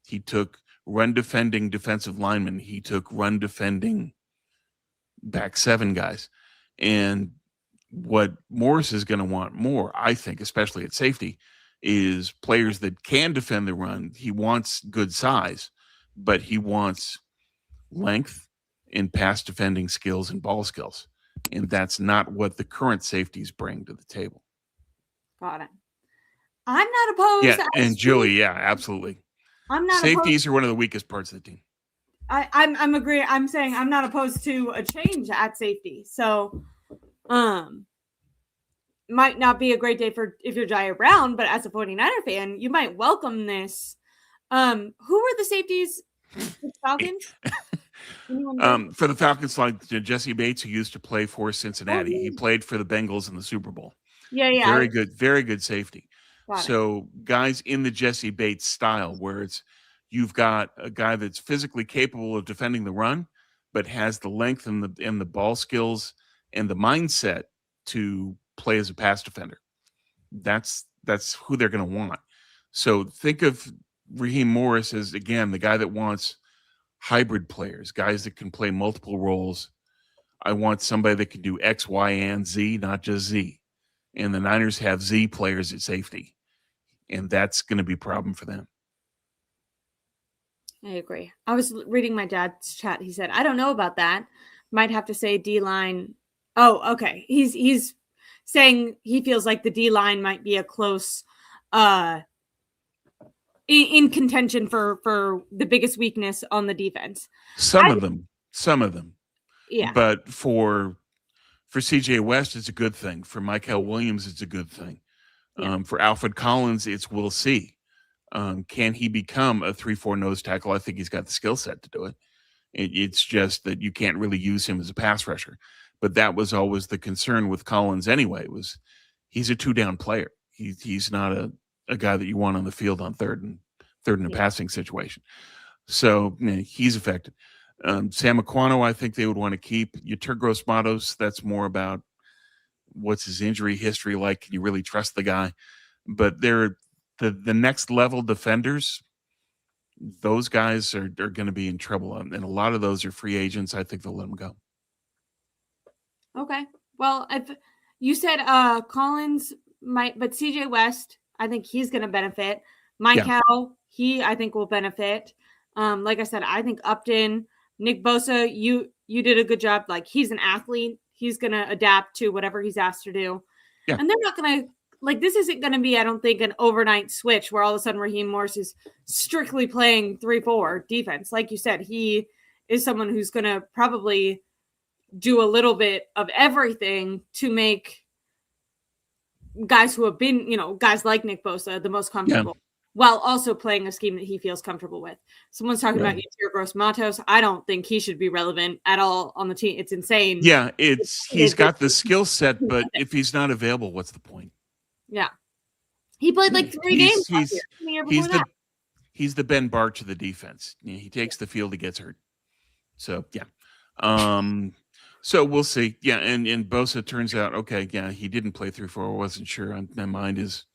He took run defending defensive linemen. He took run defending back 7 guys. And what Morris is going to want more, I think, especially at safety, is players that can defend the run. He wants good size, but he wants length and pass defending skills and ball skills. And that's not what the current safeties bring to the table. Got it. I'm not opposed. Yeah, and Julie, absolutely. I'm not. Safeties are one of the weakest parts of the team. I'm agree. I'm saying I'm not opposed to a change at safety. So, might not be a great day for if you're Jair Brown, but as a 49er fan, you might welcome this. Who were the safeties for Falcons? For the Falcons, like Jesse Bates, who used to play for Cincinnati. He played for the Bengals in the Super Bowl. Yeah. Very good safety. So guys in the Jesse Bates style, where you've got a guy that's physically capable of defending the run, but has the length and the ball skills and the mindset to play as a pass defender. That's who they're going to want. So think of Raheem Morris as, again, the guy that wants hybrid players, guys that can play multiple roles. I want somebody that can do X, Y, and Z, not just Z. And the Niners have Z players at safety, and that's going to be a problem for them. I agree. I was reading my dad's chat. He said, I don't know about that. Might have to say D-line. Oh, okay. He's saying he feels like the D-line might be a close in contention for the biggest weakness on the defense. Some of them. Yeah. But for CJ West, it's a good thing. For Michael Williams, it's a good thing. Yeah. For Alfred Collins, we'll see. Can he become a 3-4 nose tackle? I think he's got the skill set to do it. It's just that you can't really use him as a pass rusher. But that was always the concern with Collins anyway, was he's a 2-down player. He's not a guy that you want on the field on third and a passing situation. So he's affected. Sam Aquano, I think they would want to keep. Yeturgos Matos, that's more about what's his injury history like. Can you really trust the guy? But they're the next level defenders. Those guys are going to be in trouble. And a lot of those are free agents. I think they'll let them go. Okay. Well, if you said Collins might, but CJ West, I think he's going to benefit. Yeah. Michael, I think will benefit. Like I said, I think Upton, Nick Bosa, you did a good job. Like, he's an athlete. He's going to adapt to whatever he's asked to do. Yeah. And they're not going to, like, this isn't going to be, I don't think, an overnight switch where all of a sudden Raheem Morris is strictly playing 3-4 defense. Like you said, he is someone who's going to probably do a little bit of everything to make guys who have been, guys like Nick Bosa the most comfortable, while also playing a scheme that he feels comfortable with. Someone's talking about Yetur Gross-Matos. I don't think he should be relevant at all on the team. It's insane. Yeah, he's got the skill set, but if he's not available, what's the point? Yeah. He played like 3 games last year. The year before that. He's the Ben Barch of the defense. He takes the field, he gets hurt. So, yeah. So we'll see. Yeah, and Bosa turns out, okay, yeah, he didn't play 3-4. I wasn't sure. My mind is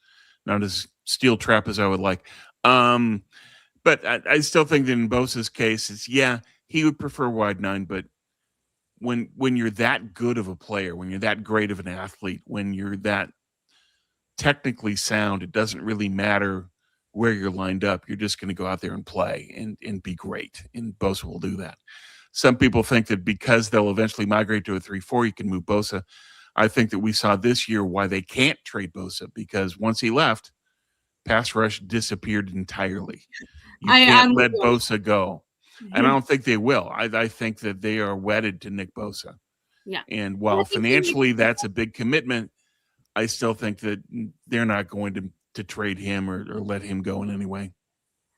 not as steel trap as I would like. But I still think that in Bosa's case, he would prefer wide 9, but when you're that good of a player, when you're that great of an athlete, when you're that technically sound, it doesn't really matter where you're lined up. You're just going to go out there and play and be great. And Bosa will do that. Some people think that because they'll eventually migrate to a 3-4, you can move Bosa. I think that we saw this year why they can't trade Bosa, because once he left, pass rush disappeared entirely. You can't let Bosa go. And I don't think they will. I think that they are wedded to Nick Bosa. Yeah. And while financially that's a big commitment, I still think that they're not going to trade him or let him go in any way.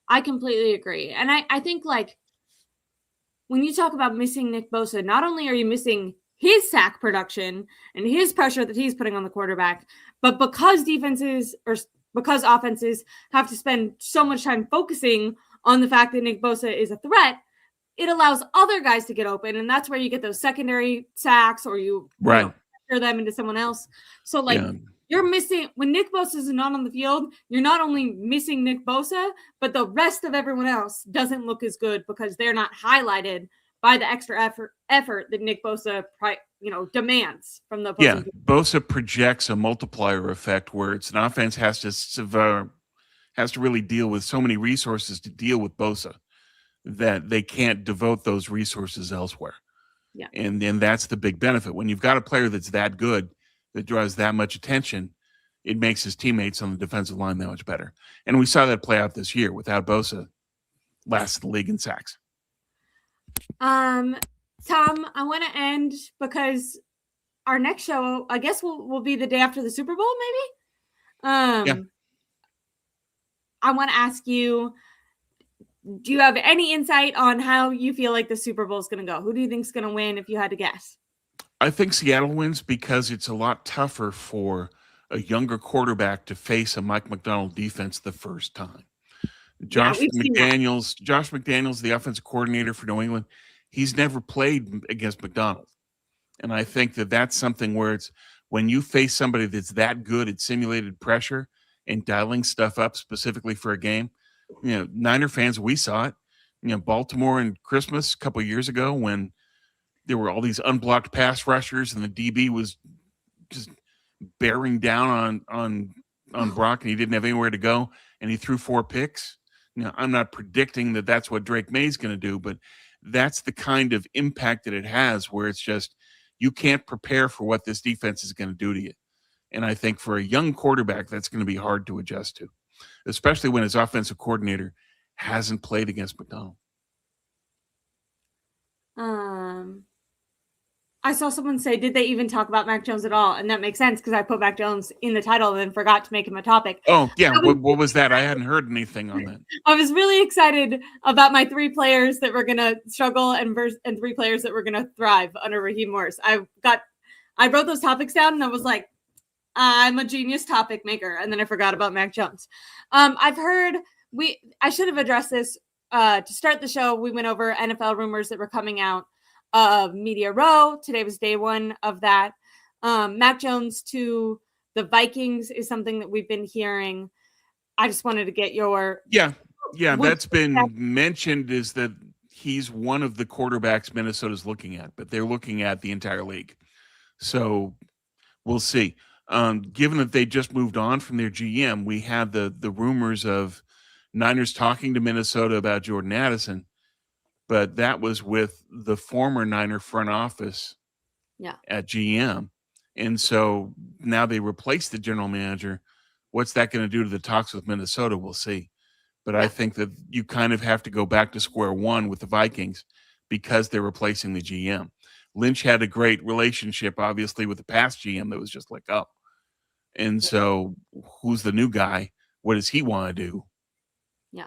I completely agree. And I think, like, when you talk about missing Nick Bosa, not only are you missing his sack production and his pressure that he's putting on the quarterback, but because offenses have to spend so much time focusing on the fact that Nick Bosa is a threat, it allows other guys to get open. And that's where you get those secondary sacks, or you pressure them into someone else. So, like, you're missing, when Nick Bosa is not on the field, you're not only missing Nick Bosa, but the rest of everyone else doesn't look as good because they're not highlighted by the extra effort that Nick Bosa, demands from the opposing team. Bosa projects a multiplier effect where it's an offense has to really deal with so many resources to deal with Bosa that they can't devote those resources elsewhere. Yeah. And then that's the big benefit. When you've got a player that's that good, that draws that much attention, it makes his teammates on the defensive line that much better. And we saw that play out this year. Without Bosa, last the league in sacks. Tom, I want to end because our next show, I guess, will be the day after the Super Bowl, maybe. I want to ask you, do you have any insight on how you feel like the Super Bowl is going to go? Who do you think is going to win if you had to guess? I think Seattle wins because it's a lot tougher for a younger quarterback to face a Mike McDonald defense the first time. Josh McDaniels, the offensive coordinator for New England, he's never played against McDonald. And I think that that's something where it's when you face somebody that's that good at simulated pressure and dialing stuff up specifically for a game. Niner fans, we saw it. Baltimore and Christmas a couple of years ago when there were all these unblocked pass rushers and the DB was just bearing down on Brock and he didn't have anywhere to go and he threw 4 picks. I'm not predicting that that's what Drake May's going to do, but that's the kind of impact that it has where it's just you can't prepare for what this defense is going to do to you. And I think for a young quarterback, that's going to be hard to adjust to, especially when his offensive coordinator hasn't played against McDonald. I saw someone say, did they even talk about Mac Jones at all? And that makes sense because I put Mac Jones in the title and then forgot to make him a topic. Oh, yeah. What was that? I hadn't heard anything on that. I was really excited about my 3 players that were going to struggle and 3 players that were going to thrive under Raheem Morris. I wrote those topics down and I was like, I'm a genius topic maker. And then I forgot about Mac Jones. I've heard I should have addressed this to start the show. We went over NFL rumors that were coming out of Media Row. Today was day 1 of that. Mac Jones to the Vikings is something that we've been hearing. I just wanted to get your... Yeah, that's been mentioned, is that he's one of the quarterbacks Minnesota's looking at, but they're looking at the entire league. So we'll see. Given that they just moved on from their GM, we had the rumors of Niners talking to Minnesota about Jordan Addison, but that was with the former Niner front office at GM. And so now they replaced the general manager. What's that going to do to the talks with Minnesota? We'll see. But I think that you kind of have to go back to square one with the Vikings because they're replacing the GM. Lynch had a great relationship, obviously, with the past GM that was just like, oh. And so who's the new guy? What does he want to do?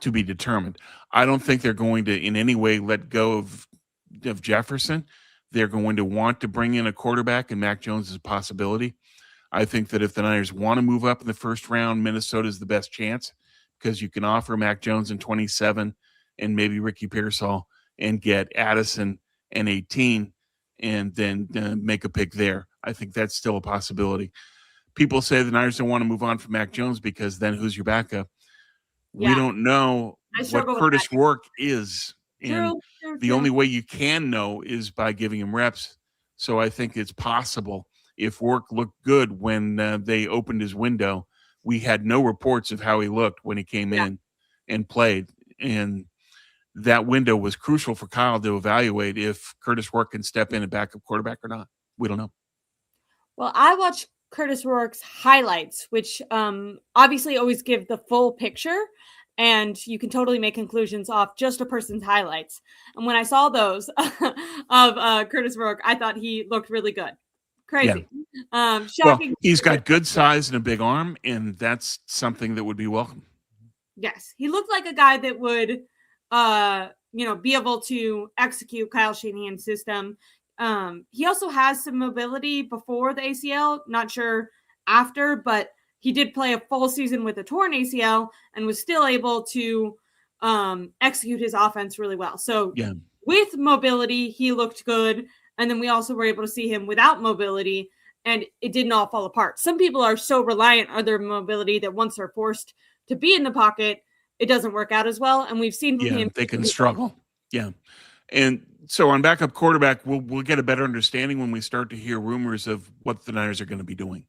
To be determined. I don't think they're going to in any way let go of Jefferson. They're going to want to bring in a quarterback, and Mac Jones is a possibility. I think that if the Niners want to move up in the first round, Minnesota is the best chance because you can offer Mac Jones in 27 and maybe Ricky Pearsall and get Addison and 18 and then make a pick there. I think that's still a possibility. People say the Niners don't want to move on from Mac Jones because then who's your backup? We don't know what Curtis Rourke is. And the only way you can know is by giving him reps. So I think it's possible if Rourke looked good when they opened his window. We had no reports of how he looked when he came in and played. And that window was crucial for Kyle to evaluate if Curtis Rourke can step in and backup quarterback or not. We don't know. Well, I watched Curtis Rourke's highlights, which obviously always give the full picture, and you can totally make conclusions off just a person's highlights. And when I saw those of Curtis Rourke, I thought he looked really good. Crazy. Yeah. Shocking. Well, he's got good size and a big arm, and that's something that would be welcome. Yes. He looked like a guy that would, be able to execute Kyle Shanahan's system. He also has some mobility before the ACL, not sure after, but he did play a full season with a torn ACL and was still able to execute his offense really well. So with mobility, he looked good. And then we also were able to see him without mobility, and it didn't all fall apart. Some people are so reliant on their mobility that once they're forced to be in the pocket, it doesn't work out as well. And we've seen from him. They can struggle. Yeah. And so on backup quarterback, we'll get a better understanding when we start to hear rumors of what the Niners are going to be doing.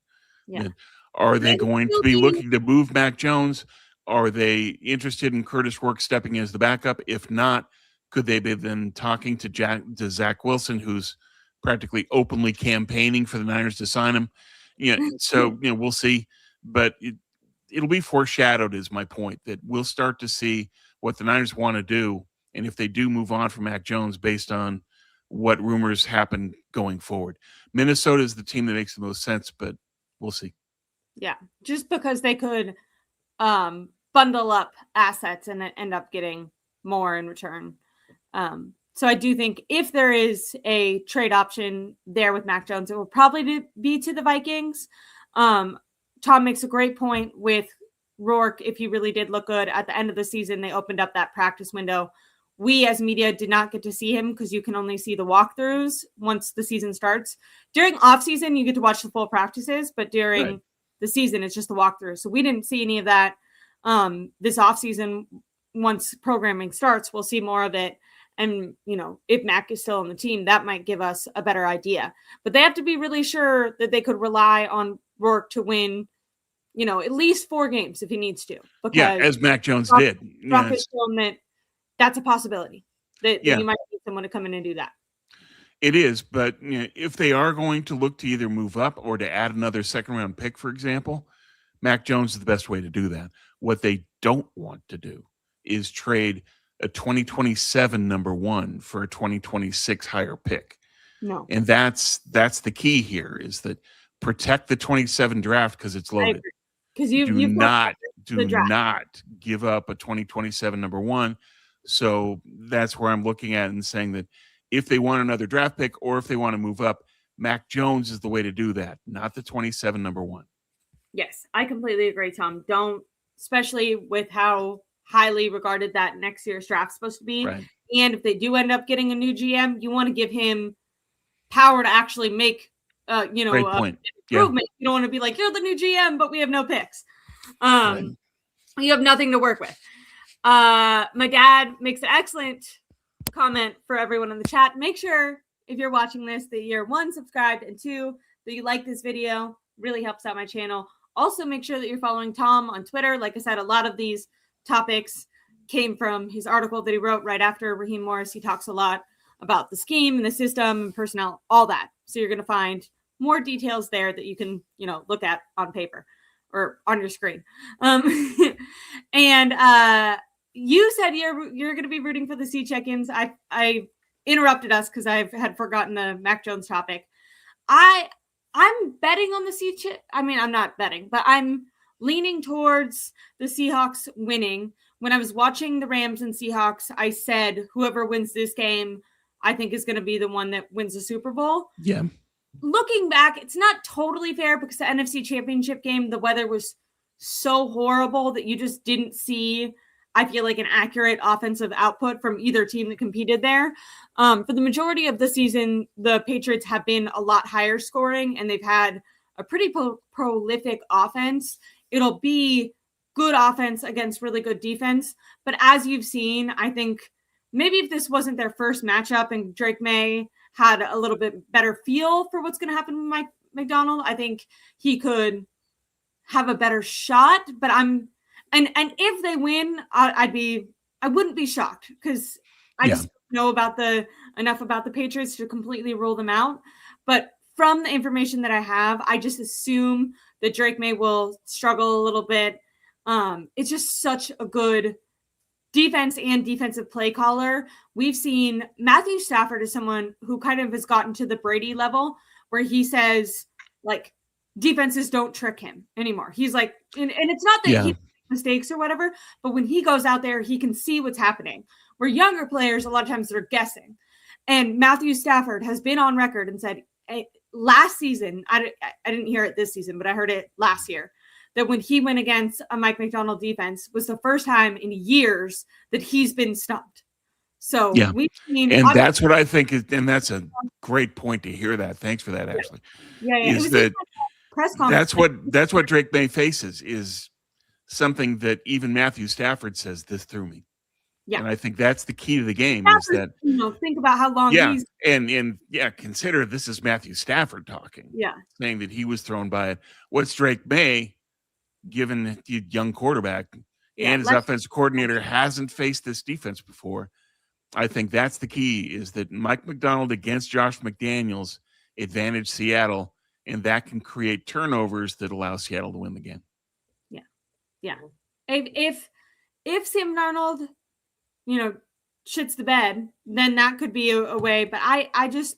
Yeah. Are they going to be looking to move Mac Jones? Are they interested in Curtis Rourke stepping in as the backup? If not, could they be then talking to Zach Wilson, who's practically openly campaigning for the Niners to sign him? So we'll see. But it'll be foreshadowed, is my point, that we'll start to see what the Niners want to do. And if they do move on from Mac Jones based on what rumors happen going forward. Minnesota is the team that makes the most sense, but we'll see. Yeah, just because they could bundle up assets and end up getting more in return. So I do think if there is a trade option there with Mac Jones, it will probably be to the Vikings. Tom makes a great point with Rourke. If he really did look good at the end of the season, they opened up that practice window. We as media did not get to see him because you can only see the walkthroughs once the season starts. During offseason, you get to watch the full practices, but during the season, it's just the walkthrough. So we didn't see any of that this offseason. Once programming starts, we'll see more of it. And, if Mac is still on the team, that might give us a better idea. But they have to be really sure that they could rely on Rourke to win, at least 4 games if he needs to. Because as Mac Jones did. Rock has shown that's a possibility that you might need someone to come in and do that. It is, but if they are going to look to either move up or to add another second-round pick, for example, Mac Jones is the best way to do that. What they don't want to do is trade a 2027 number 1 for a 2026 higher pick. No. And that's the key here is that protect the 27 draft because it's loaded. Because do not give up a 2027 number 1. So that's where I'm looking at and saying that if they want another draft pick or if they want to move up, Mac Jones is the way to do that, not the 27 number 1. Yes, I completely agree, Tom. Don't, especially with how highly regarded that next year's draft is supposed to be. Right. And if they do end up getting a new GM, you want to give him power to actually make, Great point. improvement. You don't want to be like, you're the new GM, but we have no picks. You have nothing to work with. My dad makes an excellent comment for everyone in the chat. Make sure if you're watching this that you're 1, subscribed, and 2, that you like this video. really helps out my channel. Also, make sure that you're following Tom on Twitter. Like I said, a lot of these topics came from his article that he wrote right after Raheem Morris. He talks a lot about the scheme and the system and personnel, all that. So you're going to find more details there that you can, look at on paper or on your screen. And you said you're going to be rooting for the C check-ins. I interrupted us because I had forgotten the Mac Jones topic. I'm betting on the I'm not betting, but I'm leaning towards the Seahawks winning. When I was watching the Rams and Seahawks, I said whoever wins this game, I think is going to be the one that wins the Super Bowl. Yeah. Looking back, it's not totally fair because the NFC Championship game, the weather was so horrible that you just didn't see, I feel like, an accurate offensive output from either team that competed there. For the majority of the season, the Patriots have been a lot higher scoring, and they've had a pretty prolific offense. It'll be good offense against really good defense. But as you've seen, I think maybe if this wasn't their first matchup and Drake May had a little bit better feel for what's going to happen with Mike Macdonald, I think he could have a better shot. But and if they win, I wouldn't be shocked because I just know enough about the Patriots to completely rule them out. But from the information that I have, I just assume that Drake May will struggle a little bit. It's just such a good defense and defensive play caller. We've seen Matthew Stafford is someone who kind of has gotten to the Brady level where he says, like, defenses don't trick him anymore. He's like, and it's not that he makes mistakes or whatever, but when he goes out there, he can see what's happening. Where younger players, a lot of times they're guessing. And Matthew Stafford has been on record and said, last season, I didn't hear it this season, but I heard it last year, that when he went against a Mike Macdonald defense was the first time in years that he's been stumped. So we've seen, and that's what I think is, and that's a great point to hear that. Thanks for that, Ashley. Yeah. Is that press conference. That's what Drake May faces is something that even Matthew Stafford says, this threw me. Yeah. And I think that's the key to the game Stafford, is that think about how long he's and consider this is Matthew Stafford talking. Yeah. Saying that he was thrown by it. What's Drake May, given the young quarterback and his offensive coordinator hasn't faced this defense before? I think that's the key, is that Mike Macdonald against Josh McDaniels advantage Seattle, and that can create turnovers that allow Seattle to win the game. Yeah. If Sam Darnold, shits the bed, then that could be a way. But I just,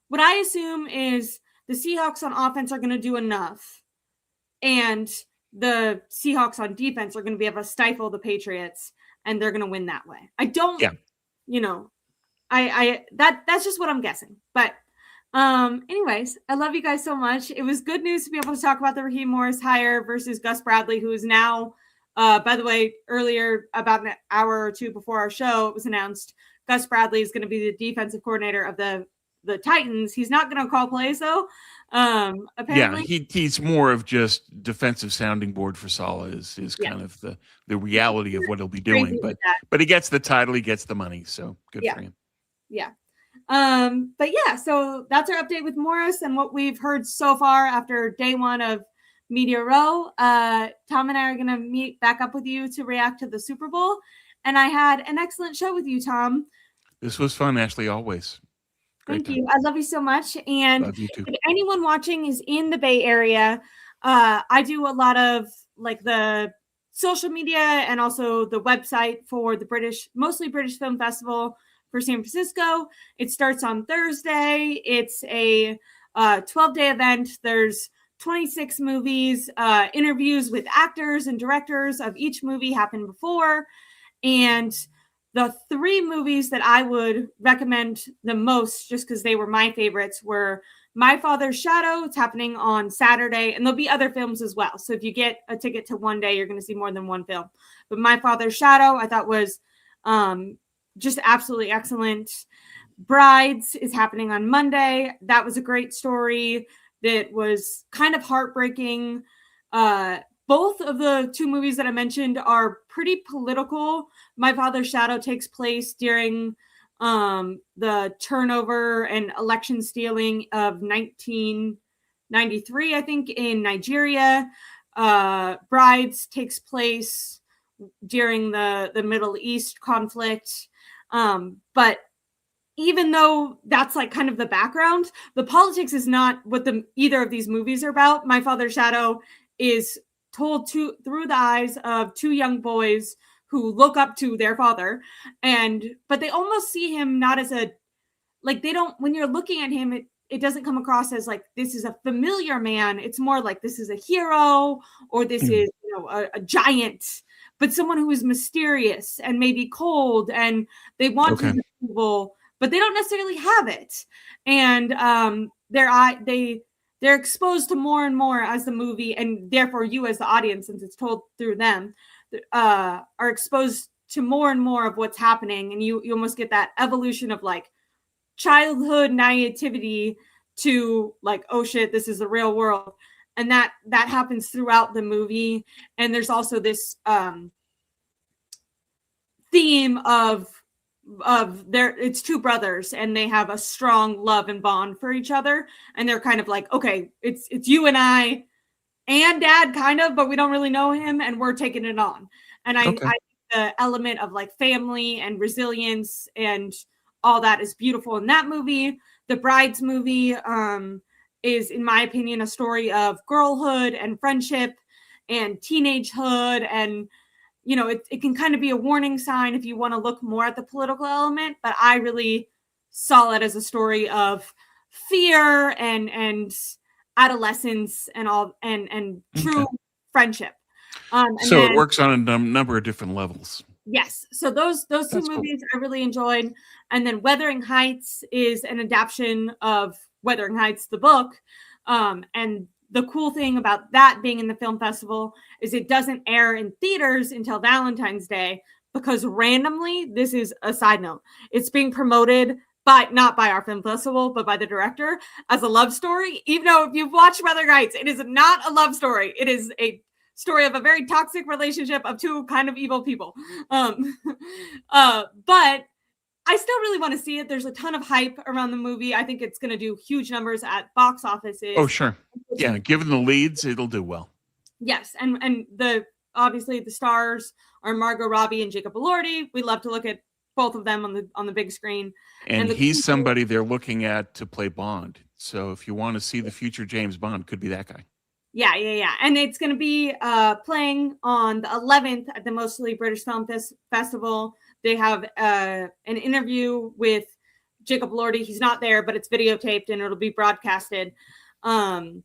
what I assume is the Seahawks on offense are going to do enough, and the Seahawks on defense are going to be able to stifle the Patriots, and they're going to win that way. I don't, that's just what I'm guessing. But anyways, I love you guys so much. It was good news to be able to talk about the Raheem Morris hire versus Gus Bradley, who is now, by the way, earlier, about an hour or two before our show, it was announced Gus Bradley is going to be the defensive coordinator of the Titans. He's not going to call plays, though. Apparently. Yeah, he's more of just defensive sounding board for Saleh is kind of the reality of what he'll be doing. But he gets the title, he gets the money, so good for him. Yeah. But yeah, so that's our update with Morris and what we've heard so far after day one of Media Row. Tom and I are going to meet back up with you to react to the Super Bowl. And I had an excellent show with you, Tom. This was fun, Ashley, always. Thank you. I love you so much. And if anyone watching is in the Bay Area, I do a lot of like the social media and also the website for the mostly British Film Festival for San Francisco. It starts on Thursday. It's a 12-day event. There's 26 movies, interviews with actors and directors of each movie happened before. And the 3 movies that I would recommend the most, just because they were my favorites, were My Father's Shadow. It's happening on Saturday, and there'll be other films as well. So if you get a ticket to one day, you're going to see more than one film. But My Father's Shadow, I thought was just absolutely excellent. Brides is happening on Monday. That was a great story that was kind of heartbreaking. Both of the 2 movies that I mentioned are pretty political. My Father's Shadow takes place during the turnover and election stealing of 19 93, I think, in Nigeria. Brides takes place during the Middle East conflict. But even though that's like kind of the background, the politics is not what either of these movies are about. My Father's Shadow is told through the eyes of two young boys who look up to their father, but they almost see him not as they don't, when you're looking at him, it doesn't come across as like this is a familiar man. It's more like this is a hero, or this is a giant, but someone who is mysterious and maybe cold, and they want his approval, but they don't necessarily have it. And they're exposed to more and more as the movie, and therefore you as the audience, since it's told through them, are exposed to more and more of what's happening, and you almost get that evolution of like childhood naivety to like, oh shit, this is the real world. And that happens throughout the movie. And there's also this theme of it's two brothers, and they have a strong love and bond for each other, and they're kind of like, okay, it's you and I and dad, kind of, but we don't really know him, and we're taking it on. And I the element of like family and resilience and all that is beautiful in that movie. The Brides movie is, in my opinion, a story of girlhood and friendship and teenagehood. And, it can kind of be a warning sign if you want to look more at the political element. But I really saw it as a story of fear and adolescence and all and true friendship. So it works on a number of different levels. Yes. So those two movies I really enjoyed. And then Wuthering Heights is an adaptation of Wuthering Heights, the book. And the cool thing about that being in the film festival is it doesn't air in theaters until Valentine's Day, because randomly, this is a side note, it's being promoted not by our film festival, but by the director as a love story. Even though if you've watched Wuthering Heights, it is not a love story. It is a story of a very toxic relationship of two kind of evil people. But I still really want to see it. There's a ton of hype around the movie. I think it's going to do huge numbers at box offices. Oh, sure. Yeah, given the leads, it'll do well. Yes, and obviously the stars are Margot Robbie and Jacob Elordi. We love to look at both of them on the big screen. And he's somebody they're looking at to play Bond. So if you want to see the future James Bond, could be that guy. Yeah. And it's going to be playing on the 11th at the Mostly British Film Festival. They have an interview with Jacob Elordi. He's not there, but it's videotaped and it'll be broadcasted. And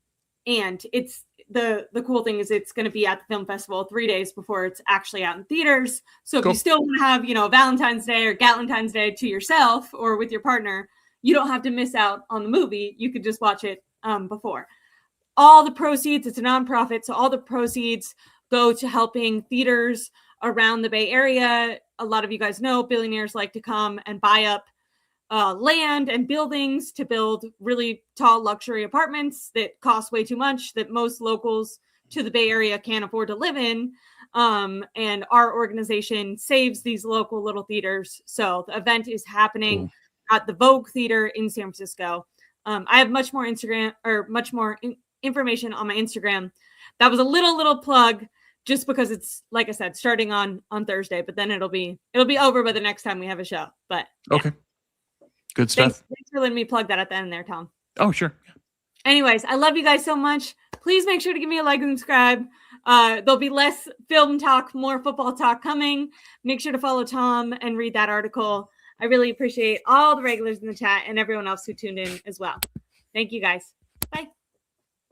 it's the cool thing is it's going to be at the film festival 3 days before it's actually out in theaters. So if you still want to have, Valentine's Day or Galentine's Day to yourself or with your partner, you don't have to miss out on the movie. You could just watch it before. All the proceeds, it's a nonprofit, so all the proceeds go to helping theaters around the Bay Area. A lot of you guys know billionaires like to come and buy up land and buildings to build really tall luxury apartments that cost way too much, that most locals to the Bay Area can't afford to live in. And our organization saves these local little theaters. So the event is happening at the Vogue Theater in San Francisco. I have much more information on my Instagram. That was a little plug, just because it's, like I said, starting on Thursday, but then it'll be over by the next time we have a show. But okay, good stuff. Thanks for letting me plug that at the end there, Tom. Oh, sure. Anyways, I love you guys so much. Please make sure to give me a like and subscribe. There'll be less film talk, more football talk coming. Make sure to follow Tom and read that article. I really appreciate all the regulars in the chat and everyone else who tuned in as well. Thank you guys. Bye.